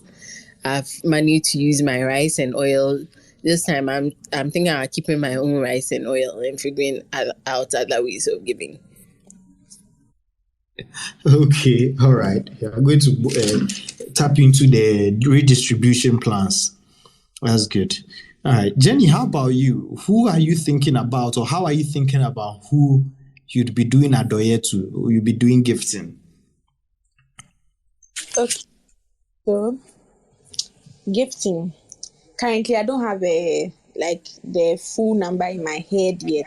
I've managed to use my rice and oil. This time I'm thinking I'm keeping my own rice and oil and figuring out other ways of giving. okay, all right. I'm going to tap into the redistribution plans. That's good. All right, Jenny, how about you? Who are you thinking about, or how are you thinking about who you'd be doing adoye to, or you'd be doing gifting? Okay, so gifting. Currently, I don't have the full number in my head yet.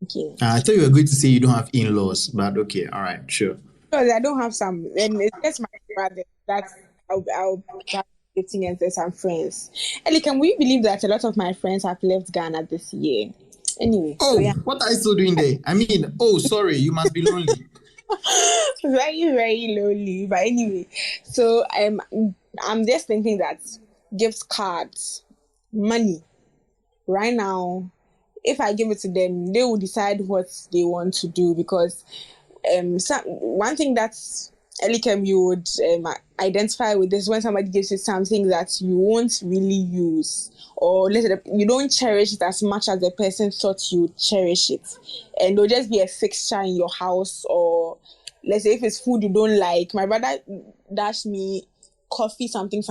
Okay. I thought you were going to say you don't have in-laws, but okay, all right, sure. Because I don't have some, and it's just my brother. That's I'll have gifting and some friends. And can we believe that a lot of my friends have left Ghana this year? Anyway. Oh, so yeah. What are you still doing there? I mean, sorry, you must be lonely. Very, very lonely. But anyway, so I'm just thinking that gift cards, money, right now, if I give it to them, they will decide what they want to do, because one thing that's Elikem you would identify with this, when somebody gives you something that you won't really use, or you don't cherish it as much as the person thought you would cherish it, and it'll just be a fixture in your house. Or let's say if it's food you don't like, my brother dashed me coffee something.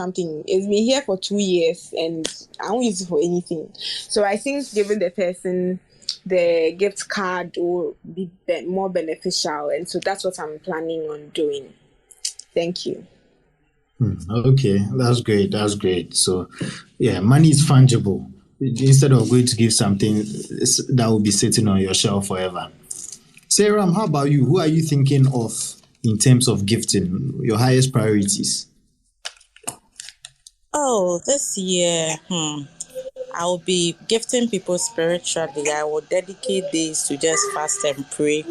It's been here for 2 years and I don't use it for anything. So I think giving the person the gift card will be more beneficial, and so that's what I'm planning on doing. Thank you. Okay, that's great. So yeah, money is fungible. Instead of going to give something that will be sitting on your shelf forever. Sarah, how about you? Who are you thinking of in terms of gifting? Your highest priorities? Oh, this year, I will be gifting people spiritually. I will dedicate days to just fast and pray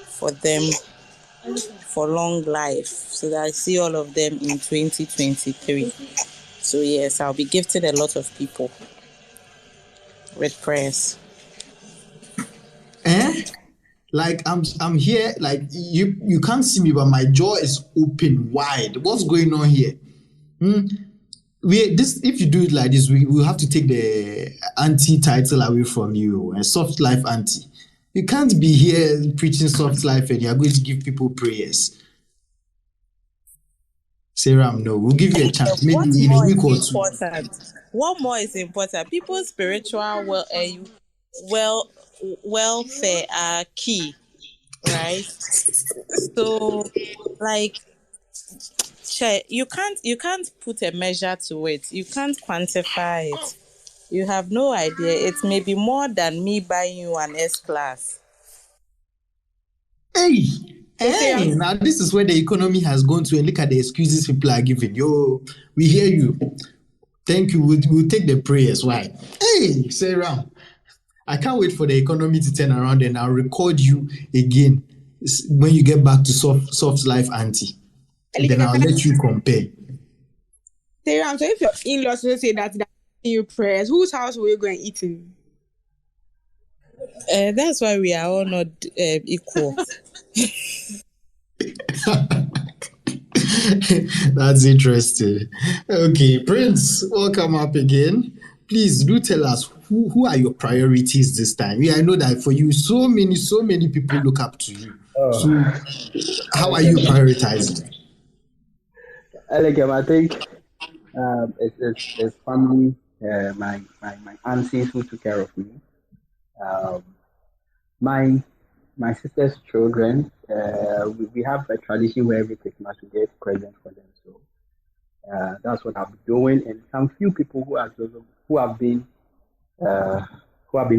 for them for long life, so that I see all of them in 2023. So yes, I'll be gifting a lot of people with prayers. Like I'm here, like you can't see me, but my jaw is open wide. What's going on here? If you do it like this, we will have to take the auntie title away from you, a soft life auntie. You can't be here preaching soft life and you're going to give people prayers. Sarah, no, we'll give you a chance. Maybe in a week or two. What more is important? People's spiritual welfare are key, right? So, like, you can't put a measure to it. You can't quantify it. You have no idea. It may be more than me buying you an S-Class. Hey, now this is where the economy has gone to, and look at the excuses people are giving. Yo, we hear you. Thank you. We'll take the prayers. Why? Hey, Sarah, I can't wait for the economy to turn around, and I'll record you again when you get back to soft life, auntie. Then I'll let you compare. Sarah, so if your in-laws say that you prayers, whose house will you go and eat in? That's why we are all not equal. That's interesting. Okay, Prince, welcome up again. Please do tell us who are your priorities this time. Yeah, I know that for you, so many people look up to you. So, how are you prioritizing? I think it's family, my aunties who took care of me. My sister's children, we have a tradition where every Christmas we get presents for them. So that's what I've been doing, and some few people who have been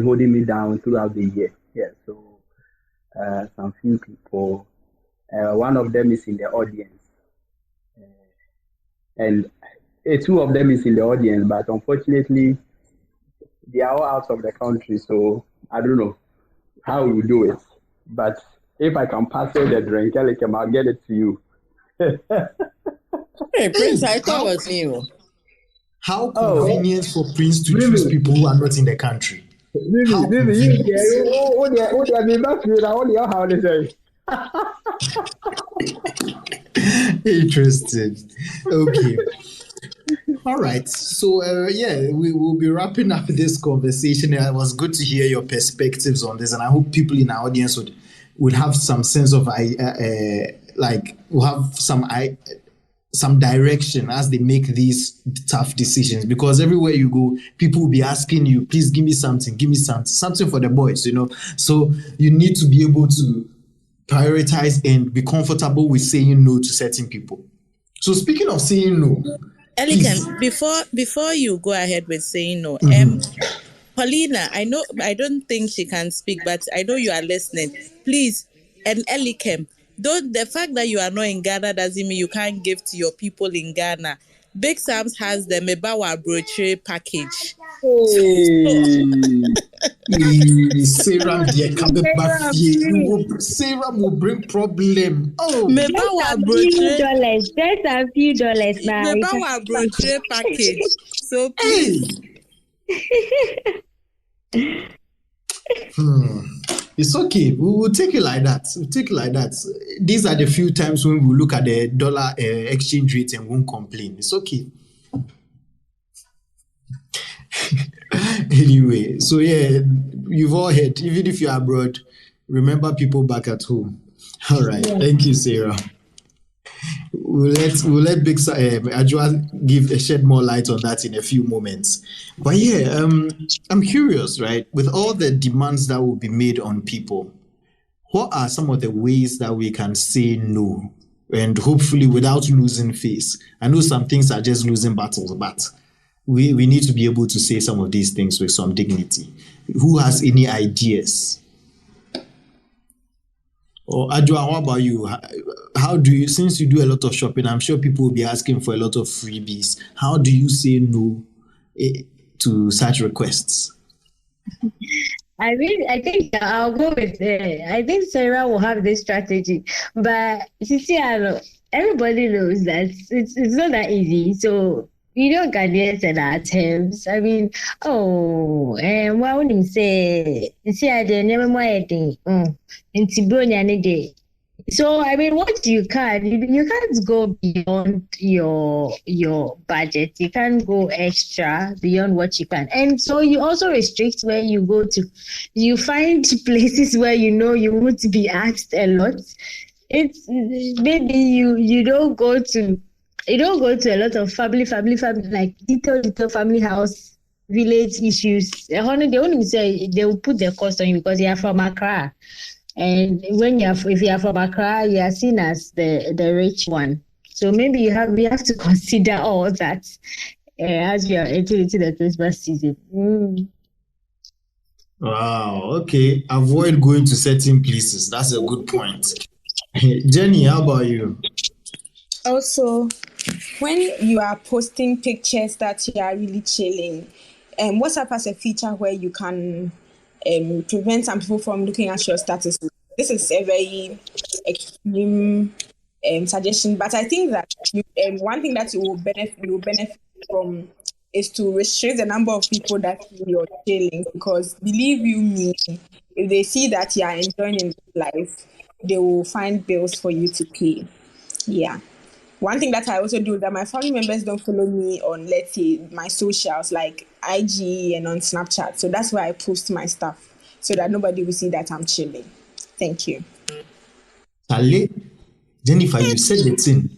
holding me down throughout the year. Yeah, so some few people. One of them is in the audience, and two of them is in the audience, but unfortunately, they are all out of the country. So I don't know how we do it. But if I can pass you the drink, I'll get it to you. Hey, Prince, I thought it was you. How convenient for Prince to choose people who are not in the country. How convenient. Interesting. Okay. All right. So, we will be wrapping up this conversation. It was good to hear your perspectives on this, and I hope people in our audience would have some sense of will have some direction as they make these tough decisions. Because everywhere you go, people will be asking you, "Please give me something for the boys." So you need to be able to prioritize and be comfortable with saying no to certain people. So speaking of saying no. Elikem, before you go ahead with saying no, Paulina, I don't think she can speak, but I know you are listening. Please, and Elikem, the fact that you are not in Ghana doesn't mean you can't give to your people in Ghana. Big Sam's has the Mebawa brochure package. Sarah will bring problem. Just a few dollars now. Mebawa brochure package. So please. It's okay. We will take it like that. These are the few times when we look at the dollar exchange rate and won't complain. It's okay. Anyway, so you've all heard. Even if you're abroad, remember people back at home. All right. Yeah. Thank you, Sarah. We'll let Big Ajua shed more light on that in a few moments. But I'm curious, right? With all the demands that will be made on people, what are some of the ways that we can say no, and hopefully without losing face? I know some things are just losing battles, but we need to be able to say some of these things with some dignity. Who has any ideas? Or Adwa, how about you? How do you, since you do a lot of shopping, I'm sure people will be asking for a lot of freebies. How do you say no to such requests? I think I'll go with I think Sarah will have this strategy. But you see, everybody knows that it's not that easy. So we don't get at our terms. I mean, and why wouldn't say, you see, I didn't never mind in Tibonia day. So I mean, what you can't go beyond your budget. You can't go extra beyond what you can, and so you also restrict where you go to. You find places where you know you won't be asked a lot. It's maybe you don't go to a lot of family like little family house village issues. They only say they will put the cost on you because you are from Accra. And if you are from Accra, you are seen as the rich one. So maybe we have to consider all that as we are entering into the Christmas season. Wow. Okay. Avoid going to certain places. That's a good point. Jenny, how about you? Also, when you are posting pictures that you are really chilling, WhatsApp has a feature where you can prevent some people from looking at your status. This is a very extreme suggestion, but I think that one thing that you will benefit from is to restrict the number of people that see your chilling, because believe you me, if they see that you are enjoying in life, they will find bills for you to pay. Yeah. One thing that I also do is that my family members don't follow me on, let's say, my socials like IG and on Snapchat. So that's why I post my stuff so that nobody will see that I'm chilling. Thank you. Ale, Jennifer, you said the thing.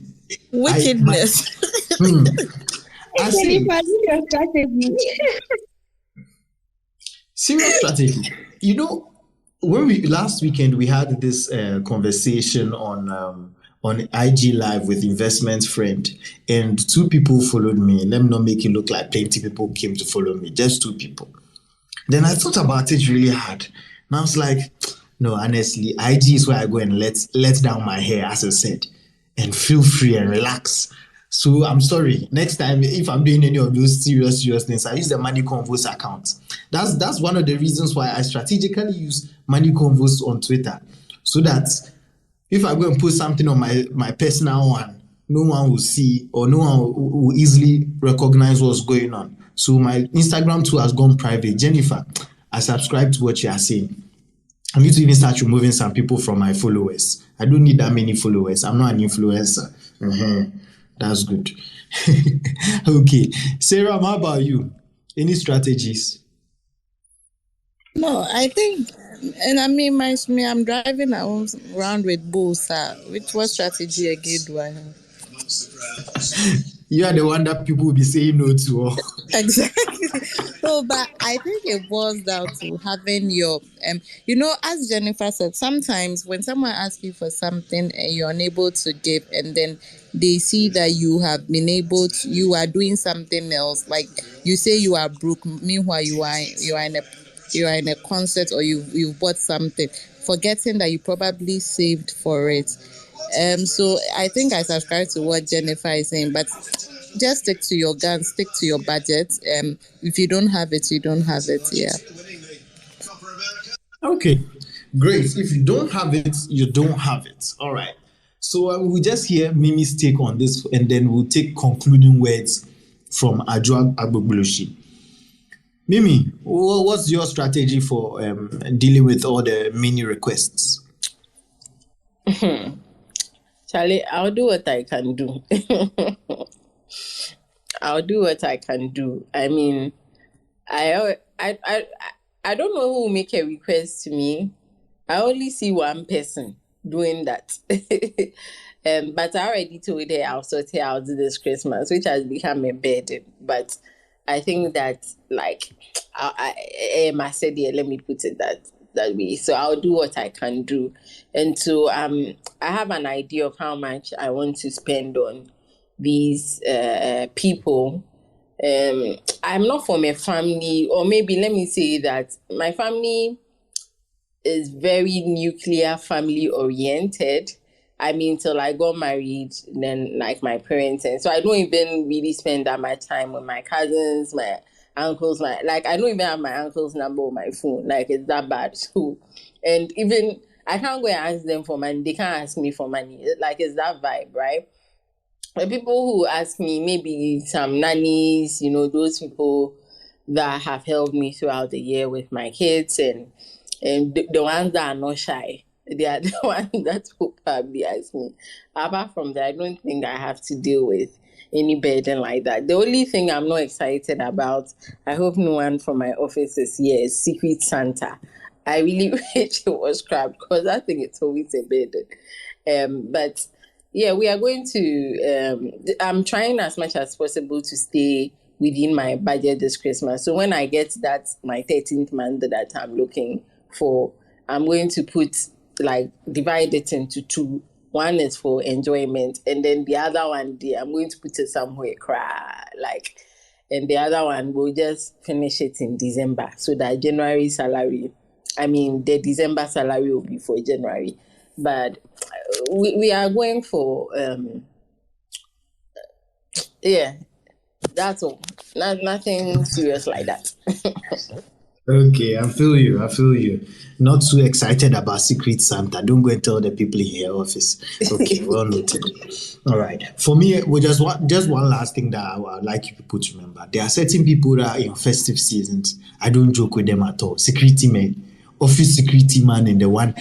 Wickedness. I say Your strategy. serious strategy. You know, when we last weekend we had this conversation on IG Live with investment friend, and 2 people followed me. Let me not make it look like plenty people came to follow me. Just 2 people. Then I thought about it really hard, and I was like, no, honestly, IG is where I go and let down my hair, as I said, and feel free and relax. So I'm sorry. Next time, if I'm doing any of those serious things, I use the Money Convos account. That's one of the reasons why I strategically use Money Convos on Twitter, so that if I go and put something on my personal one, no one will see, or no one will easily recognize what's going on. So my Instagram too has gone private. Jennifer, I subscribe to what you are saying. I need to even start removing some people from my followers. I don't need that many followers. I'm not an influencer. That's good. Okay. Sarah, how about you? Any strategies? No, I think, and I mean, me, I'm driving around with bulls. Which what strategy again do I have? You are the one that people will be saying no to. Exactly. So, but I think it boils down to having your, as Jennifer said, sometimes when someone asks you for something and you're unable to give, and then they see that you have been able to, you are doing something else, like you say you are broke, meanwhile you are in a concert, or you've bought something, forgetting that you probably saved for it. So I think I subscribe to what Jennifer is saying, but just stick to your guns, stick to your budget. If you don't have it, you don't have it. Yeah. Okay, great. If you don't have it, you don't have it. All right. So we'll just hear Mimi's take on this, and then we'll take concluding words from Ajwa Agbogbuloshi. Mimi, what's your strategy for dealing with all the mini requests? Charlie, I'll do what I can do. I'll do what I can do. I mean, I don't know who will make a request to me. I only see one person doing that. But I already told her I'll sort her out this Christmas, which has become a burden. But I think that, like, I said, yeah, let me put it that way. So I'll do what I can do. And so I have an idea of how much I want to spend on these people. I'm not from a family, or maybe let me say that my family is very nuclear family oriented. I mean, till I got married, then like my parents, and so I don't even really spend that much time with my cousins, my uncles, I don't even have my uncle's number on my phone. Like, it's that bad. So, and even I can't go and ask them for money. They can't ask me for money. Like, it's that vibe, right? The people who ask me, maybe some nannies, those people that have helped me throughout the year with my kids, and the ones that are not shy, they are the ones that will probably ask me. Apart from that, I don't think I have to deal with any burden like that. The only thing I'm not excited about, I hope no one from my office is here, is Secret Santa. I really wish it was scrapped, because I think it's always a burden. But yeah, we are going to, I'm trying as much as possible to stay within my budget this Christmas. So when I get that, my 13th month that I'm looking for, I'm going to divide it into 2. One is for enjoyment, and then the other one, I'm going to put it somewhere, and the other one we'll just finish it in December, so that the December salary will be for January. But we are going for that's all. Nothing serious like that. Okay, I feel you. Not too excited about Secret Santa. Don't go and tell the people in your office. Okay, well noted. All right. For me, we just one last thing that I would like you people to remember. There are certain people that are in festive seasons. I don't joke with them at all. Security men, office security man, and the one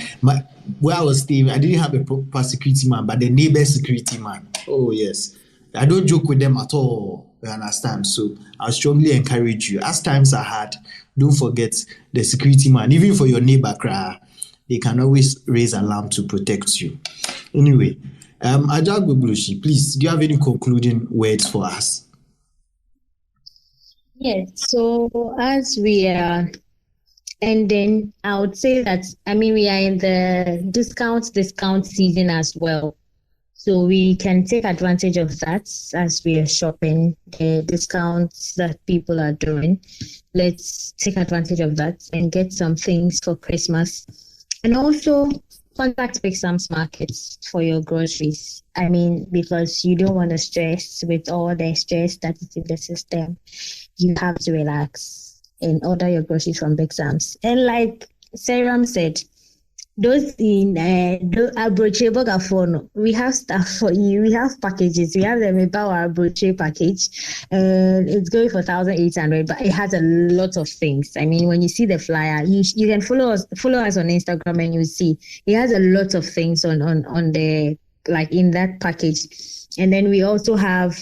where I was staying, I didn't have a proper security man, but the neighbor security man. Oh yes. I don't joke with them at all. You understand? So I strongly encourage you. As times are hard, don't forget the security man. Even for your neighbor, they can always raise alarm to protect you. Anyway, Ajag Bublushi, please, do you have any concluding words for us? Yes. So as we are ending, I would say that we are in the discount season as well. So we can take advantage of that as we are shopping, the discounts that people are doing. Let's take advantage of that and get some things for Christmas. And also contact Big Sam's Markets for your groceries. Because you don't want to stress with all the stress that is in the system. You have to relax and order your groceries from Big Sam's. And like Seram said, those in Abroche phone, we have stuff for you. We have packages. We have the Mepower Abroche package, and it's going for 1,800. But it has a lot of things. When you see the flyer, you can follow us on Instagram, and you see it has a lot of things on the in that package. And then we also have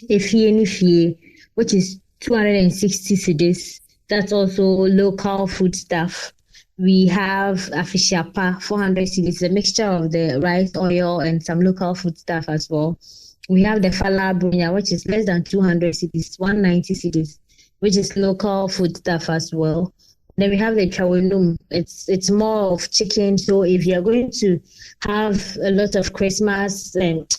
Ifie, which is 260 cedis. That's also local food stuff. We have Afishapa, 400 cedis, a mixture of the rice, oil, and some local food stuff as well. We have the Fala Brunya, which is less than 200 cedis, 190 cedis, which is local food stuff as well. Then we have the Chawilum. It's more of chicken. So if you're going to have a lot of Christmas and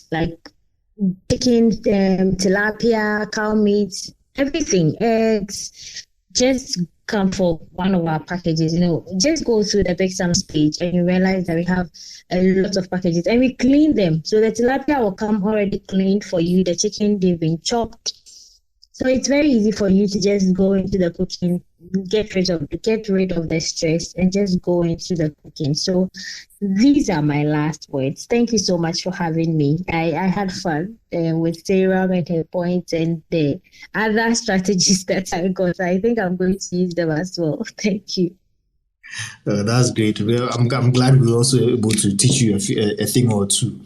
chicken, tilapia, cow meat, everything, eggs, just come for one of our packages. Just go through the Big Sam's page and you realize that we have a lot of packages and we clean them. So the tilapia will come already cleaned for you. The chicken, they've been chopped. So it's very easy for you to just go into the cooking, get rid of the stress and just go into the cooking. So these are my last words. Thank you so much for having me. I had fun with Sarah and her points and the other strategies that I got. I think I'm going to use them as well. Thank you. That's great. Well, I'm glad we were also able to teach you a thing or two.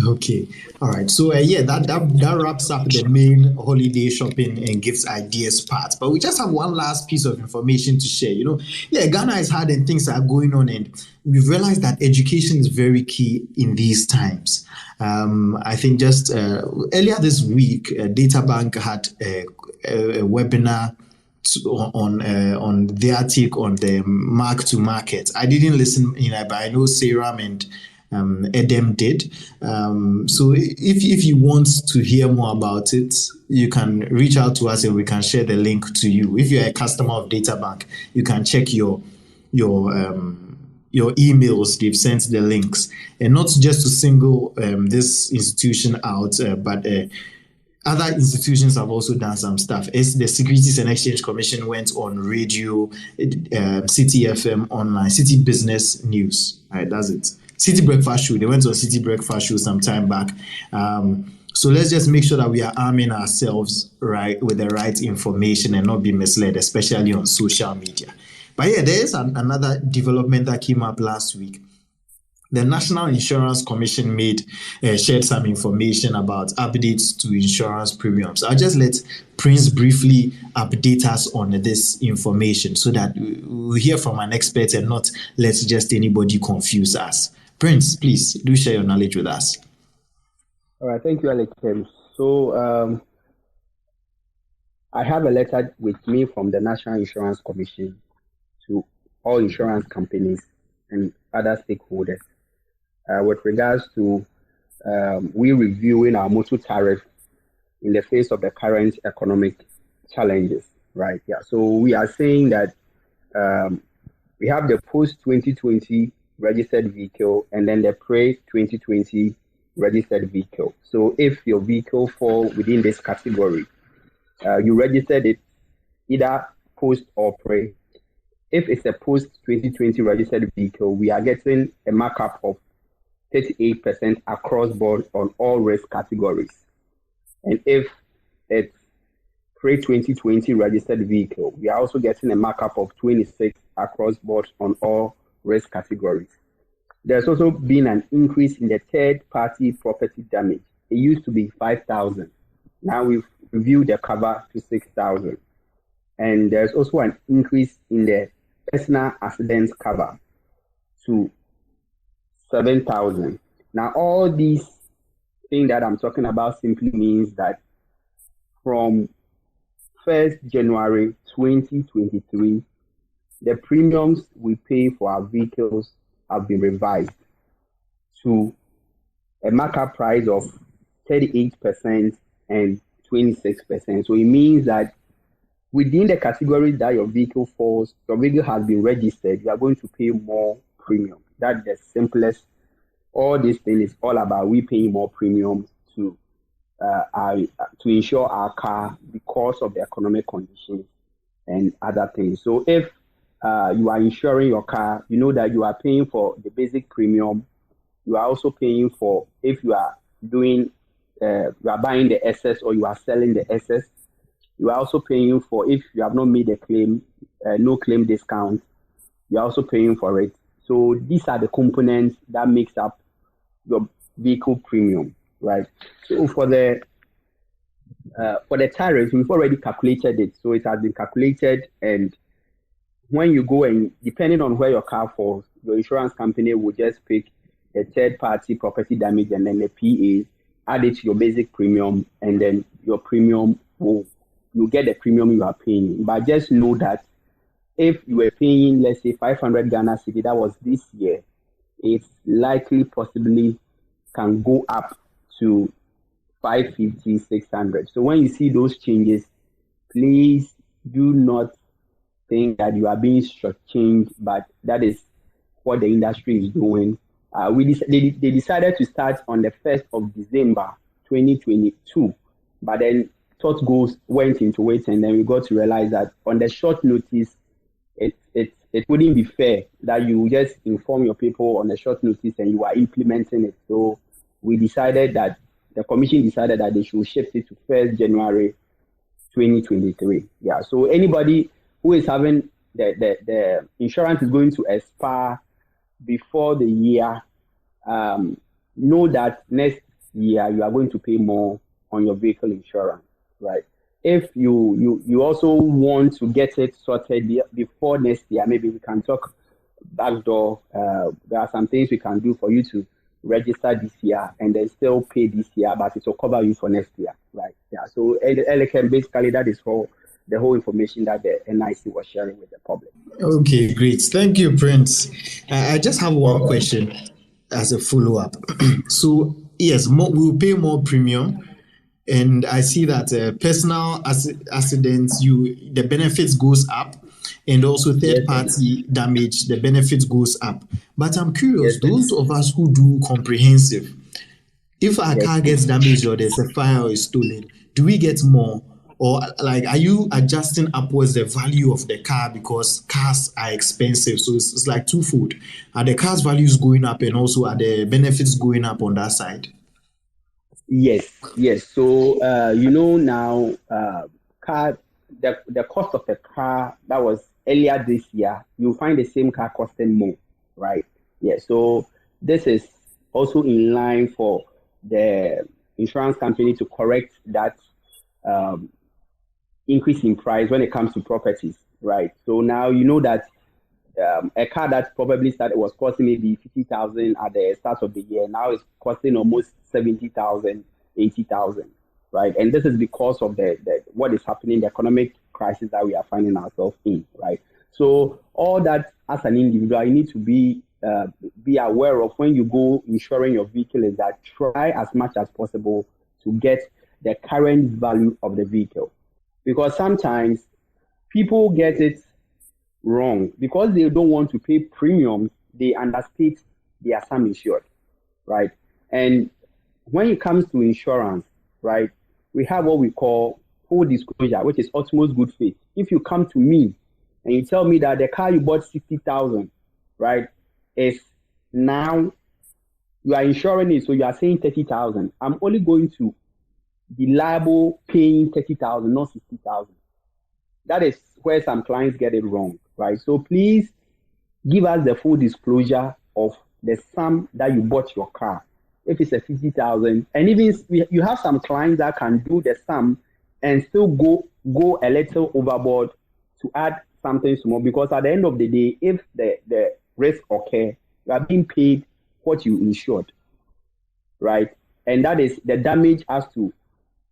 Okay. All right. So that wraps up the main holiday shopping and gifts ideas part. But we just have one last piece of information to share. Ghana is hard and things are going on, and we've realized that education is very key in these times. I think just earlier this week, Databank had a webinar on their take on the mark to market. I didn't listen, but I know Saram and Edem did. So if you want to hear more about it, you can reach out to us and we can share the link to you. If you're a customer of Databank, you can check your emails. They've sent the links, and not just to single this institution out, but other institutions have also done some stuff. As the Securities and Exchange Commission went on radio, City FM online, City Business News. All right, that's it. City Breakfast Show. They went on City Breakfast Show some time back. So let's just make sure that we are arming ourselves right with the right information and not be misled, especially on social media. But there is another development that came up last week. The National Insurance Commission shared some information about updates to insurance premiums. I'll just let Prince briefly update us on this information so that we'll hear from an expert and not let just anybody confuse us. Prince, please do share your knowledge with us. All right, thank you, Alex. So I have a letter with me from the National Insurance Commission to all insurance companies and other stakeholders with regards to we reviewing our motor tariff in the face of the current economic challenges, right? Yeah. So we are saying that we have the post 2020 registered vehicle and then the pre 2020 registered vehicle. So if your vehicle fall within this category, you registered it either post or pre. If it's a post 2020 registered vehicle, we are getting a markup of 38% across board on all risk categories. And if it's pre 2020 registered vehicle, we are also getting a markup of 26 across board on all risk categories. There's also been an increase in the third party property damage. It used to be 5,000. Now we've reviewed the cover to 6,000. And there's also an increase in the personal accidents cover to 7,000. Now, all these things that I'm talking about simply means that from 1st January 2023, the premiums we pay for our vehicles have been revised to a markup price of 38% and 26%. So it means that within the category that your vehicle falls, your vehicle has been registered, you are going to pay more premium. That's the simplest. All this thing is all about we paying more premium to insure our car because of the economic conditions and other things. So if you are insuring your car, you know that you are paying for the basic premium. You are also paying for if you are doing, you are buying the excess or you are selling the excess. You are also paying for if you have not made a claim, no claim discount. You are also paying for it. So these are the components that makes up your vehicle premium, right? So for the tariff, we've already calculated it. So it has been calculated, and when you go and depending on where your car falls, your insurance company will just pick a third-party property damage and then the PA, add it to your basic premium, and then your premium you get the premium you are paying. But just know that if you were paying, let's say, 500 Ghana cedi, that was this year, it's likely possibly can go up to 550, 600. So when you see those changes, please do not think that you are being shortchanged, but that is what the industry is doing. They decided to start on the 1st of December 2022, but then thought went into it, and then we got to realize that on the short notice, it wouldn't be fair that you just inform your people on a short notice and you are implementing it. So we decided that the commission decided that they should shift it to 1st January 2023. Yeah. So anybody who is having the insurance is going to expire before the year, know that next year you are going to pay more on your vehicle insurance, right? If you also want to get it sorted before next year, maybe we can talk backdoor. There are some things we can do for you to register this year and then still pay this year, but it will cover you for next year, right? Yeah. So LKM, basically that is the whole information that the NIC was sharing with the public. Okay, great. Thank you, Prince. I just have one question as a follow-up. So yes, we'll pay more premium. And I see that personal accidents, the benefits goes up, and also third-party damage, the benefits goes up. But I'm curious, those of us who do comprehensive, if our car gets damaged or there's a fire or is stolen, do we get more? Or like, are you adjusting upwards the value of the car because cars are expensive? So it's like twofold. Are the car's values going up, and also are the benefits going up on that side? Yes. So now, the cost of the car that was earlier this year, you'll find the same car costing more, right? Yeah. So this is also in line for the insurance company to correct that increase in price when it comes to properties, right? So now you know that a car that probably was costing maybe 50,000 at the start of the year, now it's costing almost 70,000, 80,000, right? And this is because of the what is happening, the economic crisis that we are finding ourselves in, right? So all that as an individual, you need to be aware of when you go insuring your vehicle is that try as much as possible to get the current value of the vehicle. Because sometimes people get it wrong. Because they don't want to pay premiums, they understate their sum insured, right? And when it comes to insurance, right, we have what we call full disclosure, which is utmost good faith. If you come to me and you tell me that the car you bought 60,000, right, is now you are insuring it, so you are saying 30,000. I'm only going to be liable paying 30,000, not 60,000. That is where some clients get it wrong, right? So please give us the full disclosure of the sum that you bought your car. If it's a 50,000, and even you have some clients that can do the sum and still go a little overboard to add something small, because at the end of the day, if the risk occur, you are being paid what you insured, right? And that is the damage as to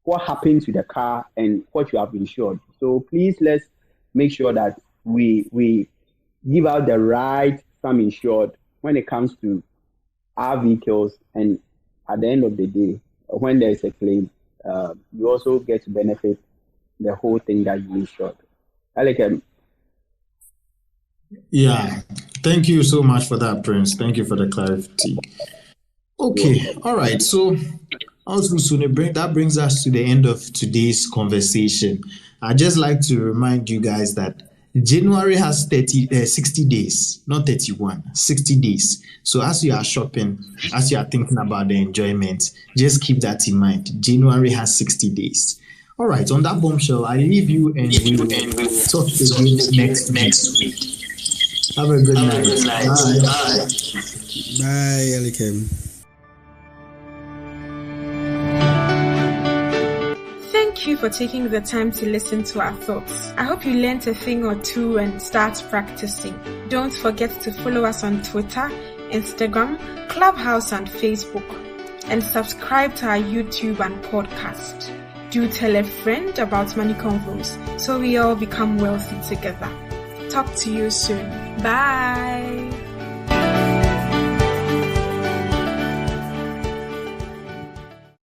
what happened to the car and what you have insured. So please, let's make sure that we give out the right sum insured when it comes to our vehicles. And at the end of the day, when there is a claim, you also get to benefit the whole thing that you insured. Yeah, thank you so much for that, Prince. Thank you for the clarity. Okay, all right. So also, that brings us to the end of today's conversation. I'd just like to remind you guys that January has 60 days, not 31, 60 days. So as you are shopping, as you are thinking about the enjoyment, just keep that in mind. January has 60 days. All right, on that bombshell, I leave you and we will talk again next week. Have a good night. Bye. Bye, Elikem. Thank you for taking the time to listen to our thoughts. I hope you learned a thing or two and start practicing. Don't forget to follow us on Twitter, Instagram, Clubhouse, and Facebook. And subscribe to our YouTube and podcast. Do tell a friend about Money Convos so we all become wealthy together. Talk to you soon. Bye.